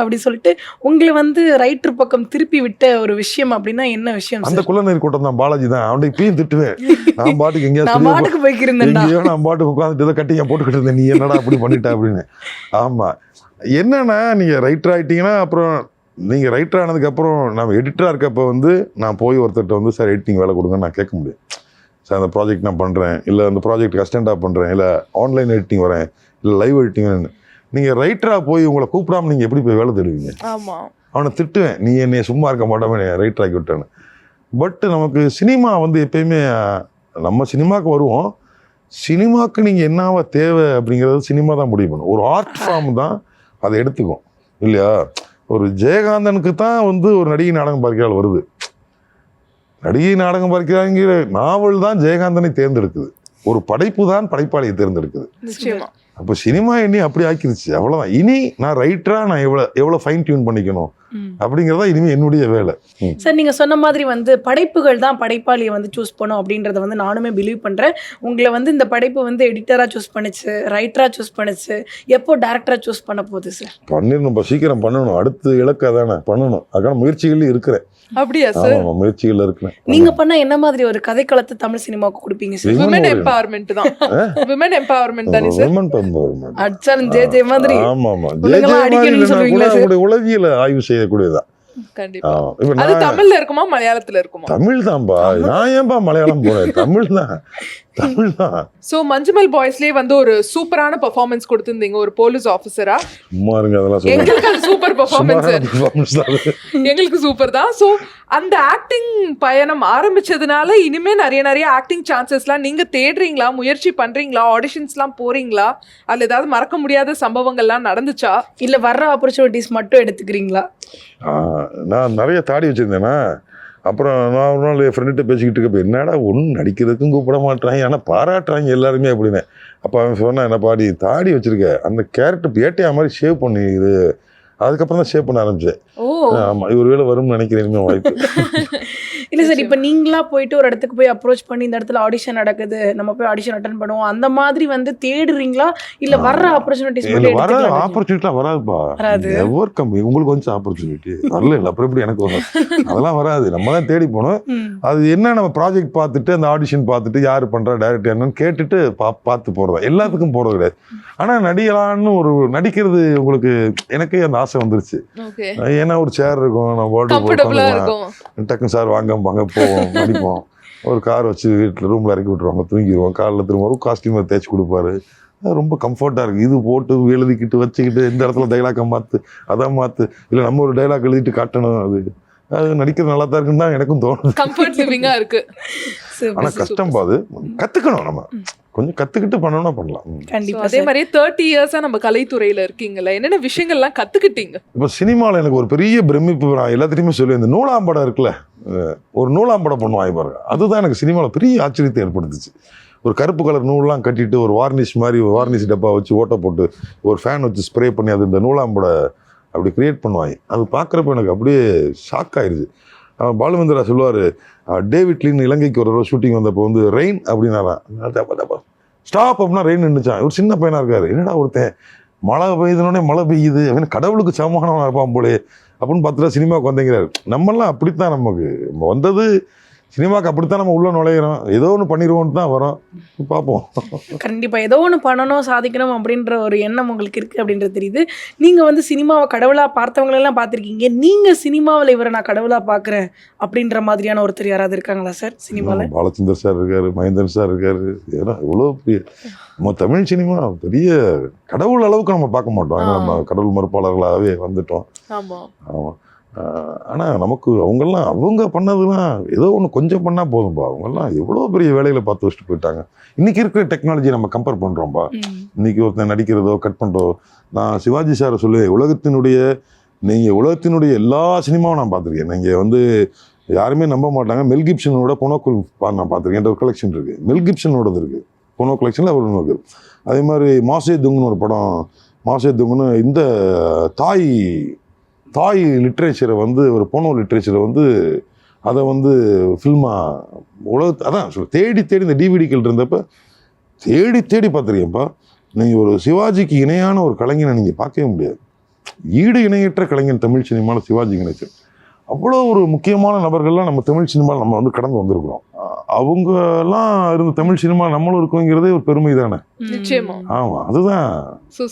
S1: அப்படி சொல்லிட்டு உங்களை வந்து ரைட்டர் பக்கம் திருப்பி விட்ட ஒரு விஷயம் அப்படின்னா என்ன விஷயம்?
S3: அந்த குள்ளநீர் கூட்டம் தான், பாலாஜி தான். அவனை இப்பயும் திட்டுவேன். நான் பாட்டுக்கு
S1: நான் பாட்டுக்கு போய்க்கிருந்தேன்,
S3: நான் பாட்டுக்கு உட்காந்துட்டு இதை கட்டிங்க போட்டுக்கிட்டு இருந்தேன், நீ என்னடா அப்படி பண்ணிட்ட அப்படின்னு. ஆமாம், என்னன்னா நீங்கள் ரைட்டர் ஆகிட்டீங்கன்னா அப்புறம் நீங்கள் ரைட்டர் ஆனதுக்கப்புறம் நம்ம எடிட்டராக இருக்கப்போ வந்து நான் போய் ஒருத்தர்கிட்ட வந்து சார் எடிட்டிங் வேலை கொடுங்கன்னு நான் கேட்க முடியும். சார் அந்த ப்ராஜெக்ட் நான் பண்ணுறேன், இல்லை அந்த ப்ராஜெக்ட் அசிஸ்டண்ட்டாக பண்ணுறேன், இல்லை ஆன்லைன் எடிட்டிங் வரேன், இல்லை லைவ் எடிட்டிங் வரேன். நீங்கள் ரைட்டராக போய் உங்களை கூப்பிடாமல் நீங்கள் எப்படி போய் வேலை தேடுவீங்க?
S2: ஆமாம்,
S3: அவனை திட்டுவேன், நீ என்னை சும்மா இருக்க மாட்டோமே ரைட்டர் ஆக்கி விட்டேன்னு. பட் நமக்கு சினிமா வந்து எப்பயுமே நம்ம சினிமாவுக்கு வருவோம், சினிமாவுக்கு நீங்கள் என்னவா தேவை அப்படிங்கிறது சினிமா தான் முடிவு பண்ணும். ஒரு ஆர்ட் ஃபார்ம் தான் அதை எடுத்துக்கும் இல்லையா? ஒரு ஜெயகாந்தனுக்கு தான் வந்து ஒரு நடிகை நாடகம் பார்க்கிறாள் வருது. நடிகை நாடகம் பார்க்கிறாங்கிற நாவல் தான் ஜெயகாந்தனை தேர்ந்தெடுக்குது. ஒரு படைப்பு தான் படைப்பாளியை தேர்ந்தெடுக்குது.
S2: நிச்சயமா.
S3: அப்போ சினிமா இனி அப்படி ஆக்கிருச்சு, அவ்வளோதான். இனி நான் ரைட்டரா நான் எவ்வளோ ஃபைன் டியூன் பண்ணிக்கணும் அப்படிங்கிறதா இனிமே என்னுடைய வேலை.
S1: சார், நீங்க சொன்ன மாதிரி வந்து படைப்புகள் தான் படைப்பாளியை வந்து சூஸ் பண்ணும் அப்படின்றத வந்து நானுமே பிலீவ் பண்றேன். உங்களை வந்து இந்த படைப்பு வந்து எடிட்டரா சூஸ் பண்ணுச்சு, ரைட்டரா சூஸ் பண்ணுச்சு, எப்போ டைரக்டரா சூஸ் பண்ண போகுது சார்?
S3: பண்ணிடணும், சீக்கிரம் பண்ணணும். அடுத்த இலக்கு அதானே, பண்ணணும். அதுக்கான முயற்சிகள் இருக்கிறேன்.
S2: அப்படியா சார்?
S3: முயற்சிகள் இருக்கிறேன்.
S1: நீங்க பண்ண என்ன மாதிரி ஒரு கதைக்களத்தை தமிழ் சினிமாவுக்கு கொடுப்பீங்க சார்?
S2: விமன் எம்பவர்மெண்ட் தான். விமன் எம்பவர்மெண்ட் தானே சார்?
S3: Women empowerment.
S1: அச்சான் ஜே மாதிரி.
S3: ஆமா ஆமா, உளவியல ஆய்வு செய்யக்கூடியதான்.
S2: கண்டிப்பா. அது தமிழ்ல இருக்குமா மலையாளத்துல இருக்குமா?
S3: தமிழ் தான்பா. நான் ஏன்பா மலையாளம் போறேன்? தமிழ் தான்.
S2: சோ மஞ்சுமல் பாய்ஸ்லயே வந்து ஒரு சூப்பரான பெர்ஃபார்மன்ஸ் கொடுத்திருந்தீங்க ஒரு போலீஸ் ஆபீசரா.
S3: சும்மா இருங்க, அதெல்லாம்
S2: எங்களுக்கு அது சூப்பர் பெர்ஃபார்மன்ஸ். எங்களுக்கு சூப்பர் தான். சோ அந்த ஆக்டிங் பயணம் ஆரம்பிச்சதுனால இனிமே நிறைய ஆக்டிங் சான்சஸ்லாம் நீங்க தேடுறீங்களா, முயற்சி பண்றீங்களா, ஆடிஷன்ஸ்லாம் போறீங்களா? அதுல ஏதாவது மறக்க முடியாத சம்பவங்கள்லாம் நடந்துச்சா, இல்ல வர்ற ஆப்பர்ச்சுனிட்டிஸ் மட்டும் எடுத்துக்கிறீங்களா?
S3: நான் நிறைய தாடி வச்சிருந்தேன்னா, அப்புறம் நான் ஒரு நாள் என் ஃப்ரெண்ட்டு பேசிக்கிட்டு இருக்கப்போ, என்னடா ஒன்றும் நடிக்கிறதுக்கும் கூப்பிட மாட்டாங்க, ஆனால் பாராட்டுறாங்க எல்லாருமே அப்படின்னு. அப்போ அவன் சொன்னான், என்ன பாடி தாடி வச்சிருக்க, அந்த கேரக்டர் பேட்டையா மாதிரி ஷேவ் பண்ணி இது. அதுக்கப்புறம் தான் ஷேவ் பண்ண ஆரம்பிச்சேன். ஆமாம், இவர் வேலை வரும்னு நினைக்கிறேன், இனிமேல் வாய்ப்பு.
S1: இல்லை சார், இப்போ நீங்களா போயிட்டு ஒரு இடத்துக்கு போய் அப்ரோச் பண்ணி இந்த இடத்துல ஆடிஷன் நடக்குது, நம்ம போய் ஆடிஷன் அட்டன் பண்ணுவோம், அந்த மாதிரி வந்து தேடுறீங்களா, இல்லை வர்ற ஆப்பர்ச்சுனிட்டிஸ்?
S3: வர ஆப்பர்ச்சுனிட்டிலாம் வராதுப்பா. எவர் கம்மி உங்களுக்கு வந்து ஆப்பர்ச்சுனிட்டி வரல, இல்லை அப்புறம் எப்படி எனக்கு வரும்? அதெல்லாம் வராது, நம்ம தான் தேடி போகணும். அது என்ன, நம்ம ப்ராஜெக்ட் பார்த்துட்டு அந்த ஆடிஷன் பார்த்துட்டு யார் பண்ணுறா, டைரக்டர் என்னன்னு கேட்டுட்டு பார்த்து போகிறதா. எல்லாத்துக்கும் போகிறது கிடையாது. ஆனால் நடிகலான்னு ஒரு நடிக்கிறது உங்களுக்கு எனக்கே அந்த ஆசை வந்துருச்சு. ஏன்னா ஒரு சேர் இருக்கும், நம்ம டக்குன்னு சார் வாங்க போவோம், நடிப்போம். ஒரு கார் வச்சு வீட்டில் ரூமில் இறக்கி விட்டுருவாங்க, தூங்கிடுவோம். காலைல திரும்ப ஒரு காஸ்டியூமர் தேய்ச்சி கொடுப்பாரு, ரொம்ப கம்ஃபர்ட்டாக இருக்குது. இது போட்டு எழுதிக்கிட்டு வச்சுக்கிட்டு இந்த இடத்துல டைலாக்கை மாற்று, அதை மாற்று, இல்லை நம்ம ஒரு டைலாக் எழுதிட்டு காட்டணும், அது நடிக்கிறது நல்லா தான் இருக்குன்னு தான் எனக்கும் தோணுது.
S2: கம்ஃபர்ட் லிவிங்கா இருக்கு.
S3: ஆனா கஷ்டம் பாது, கத்துக்கணும். நம்ம கொஞ்சம் கத்துக்கிட்டு பண்ணணும்னா பண்ணலாம்.
S2: கண்டிப்பா. அதே மாதிரி 30 இயர்ஸா நம்ம கலைத்துறையில இருக்கீங்கல்ல, என்னென்ன விஷயங்கள்லாம் கத்துக்கிட்டீங்க? இப்போ
S3: சினிமாவில் எனக்கு ஒரு பெரிய பிரமிப்பு, நான் எல்லாத்தையுமே சொல்லுவேன், இந்த நூலாம்படம் இருக்குல்ல, ஒரு நூலாம்படம் பண்ணுவாங்க பாருங்க, அதுதான் எனக்கு சினிமாவில் பெரிய ஆச்சரியத்தை ஏற்படுத்துச்சு. ஒரு கருப்பு கலர் நூல்லாம் கட்டிட்டு ஒரு வார்னிஷ் மாதிரி வார்னிஷ் டப்பா வச்சு ஓட்ட போட்டு ஒரு ஃபேன் வச்சு ஸ்ப்ரே பண்ணி அது இந்த நூலாம்பட அப்படி கிரியேட் பண்ணுவாங்க. அது பார்க்குறப்ப எனக்கு அப்படியே ஷாக் ஆயிடுச்சு. பாலுமந்திரா சொல்லுவார், டேவிட் லீன் இலங்கைக்கு ஒரு ஷூட்டிங் வந்தப்போ வந்து ரெயின் அப்படின்னாரான், ஸ்டாப் அப்படின்னா ரெயின் நின்றுச்சான். ஒரு சின்ன பையனாக இருக்காரு, என்னடா ஒருத்தன் மழை பெய்யுதுனோடனே மழை பெய்யுது அப்படின்னு கடவுளுக்கு சமமானவனாக இருப்பான் போலே அப்படின்னு பார்த்துட்டா சினிமாவுக்கு வந்தேங்கிறாரு. நம்மெல்லாம் அப்படித்தான், நமக்கு வந்தது சினிமாக்கு அப்படித்தான் நம்ம உள்ள நுழையிறோம், ஏதோ ஒன்று பண்ணிடுவோம்னு தான் வரோம், பார்ப்போம்.
S1: கண்டிப்பா ஏதோ ஒன்று பண்ணணும் சாதிக்கணும் அப்படின்ற ஒரு எண்ணம் உங்களுக்கு இருக்கு அப்படின்றது தெரியுது. நீங்க வந்து சினிமாவை கடவுளா பார்த்தவங்களெல்லாம் பார்த்துருக்கீங்க. நீங்க சினிமாவில் இவரை நான் கடவுளா பார்க்குறேன் அப்படின்ற மாதிரியான ஒருத்தர் யாராவது இருக்காங்களா சார் சினிமாவில்?
S3: பாலச்சந்தர் சார் இருக்காரு, மகேந்திரன் சார் இருக்காரு. ஏன்னா இவ்வளோ பெரிய நம்ம தமிழ் சினிமா பெரிய கடவுள் அளவுக்கு நம்ம பார்க்க மாட்டோம். ஏன்னா நம்ம கடவுள் மறுப்பாளர்களாகவே வந்துட்டோம்.
S2: ஆமா
S3: ஆமாம். ஆனால் நமக்கு அவங்க பண்ணதுலாம் ஏதோ ஒன்று கொஞ்சம் பண்ணால் போதும்பா. அவங்கெல்லாம் எவ்வளோ பெரிய வேலைகளை பார்த்து வச்சுட்டு போயிட்டாங்க. இன்றைக்கி இருக்கிற டெக்னாலஜி நம்ம கம்பேர் பண்ணுறோம்பா. இன்றைக்கி ஒருத்தன் நடிக்கிறதோ கட் பண்ணுறதோ, நான் சிவாஜி சாரை சொல்லுவேன், உலகத்தினுடைய எல்லா சினிமாவும் நான் பார்த்துருக்கேன். நீங்கள் வந்து யாருமே நம்ப மாட்டாங்க, மெல் கிப்சனோட பொனோக்குள் நான் பார்த்துருக்கேன். ஒரு கலெக்ஷன் இருக்குது, மெல் கிப்சனோடது இருக்குது, பொனோ கலெக்ஷனில் ஒரு இருக்குது. அதே மாதிரி மாசே துங்குன்னு ஒரு படம், மாசே துங்குன்னு இந்த தாய் லிட்ரேச்சரை வந்து ஒரு போனோ லிட்ரேச்சரை வந்து அதை வந்து ஃபில்மாக அதான் தேடி இந்த டிவிடிக்கள் இருந்தப்போ தேடி பார்த்துருக்கேன்ப்பா. நீங்கள் ஒரு சிவாஜிக்கு இணையான ஒரு கலைஞனை நீங்கள் பார்க்கவே முடியாது. ஈடு இணையற்ற கலைஞன் தமிழ் சினிமாவில் சிவாஜி கணேசன். அவ்வளோ ஒரு முக்கியமான நபர்கள்லாம் நம்ம தமிழ் சினிமாவில் நம்ம வந்து கடந்து வந்திருக்கிறோம். அவங்கெல்லாம் இருந்த தமிழ் சினிமா நம்மளும் இருக்கோங்கிறதே ஒரு பெருமை தானே.
S2: நிச்சயமா.
S3: ஆமா, அதுதான்.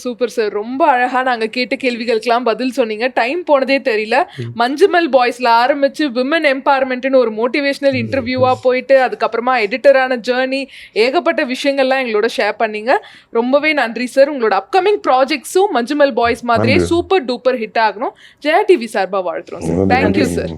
S2: சூப்பர் சார், ரொம்ப அழகா நாங்க கேட்ட கேள்விகளுக்கெல்லாம் பதில் சொன்னீங்க. டைம் போனதே தெரியல. மஞ்சுமல் பாய்ஸ்ல ஆரம்பிச்சு விமன் எம்பவர்மெண்ட்னு ஒரு மோட்டிவேஷனல் இன்டர்வியூவா போயிட்டு அதுக்கப்புறமா எடிட்டரான ஜேர்னி, ஏகப்பட்ட விஷயங்கள்லாம் எங்களோட ஷேர் பண்ணீங்க. ரொம்பவே நன்றி சார். உங்களோட அப்கமிங் ப்ராஜெக்ட்ஸும் மஞ்சுமல் பாய்ஸ் மாதிரியே சூப்பர் டூப்பர் ஹிட் ஆகணும். ஜெயா டிவி சார்பா வாழ்த்துறோம் சார். Thank you sir.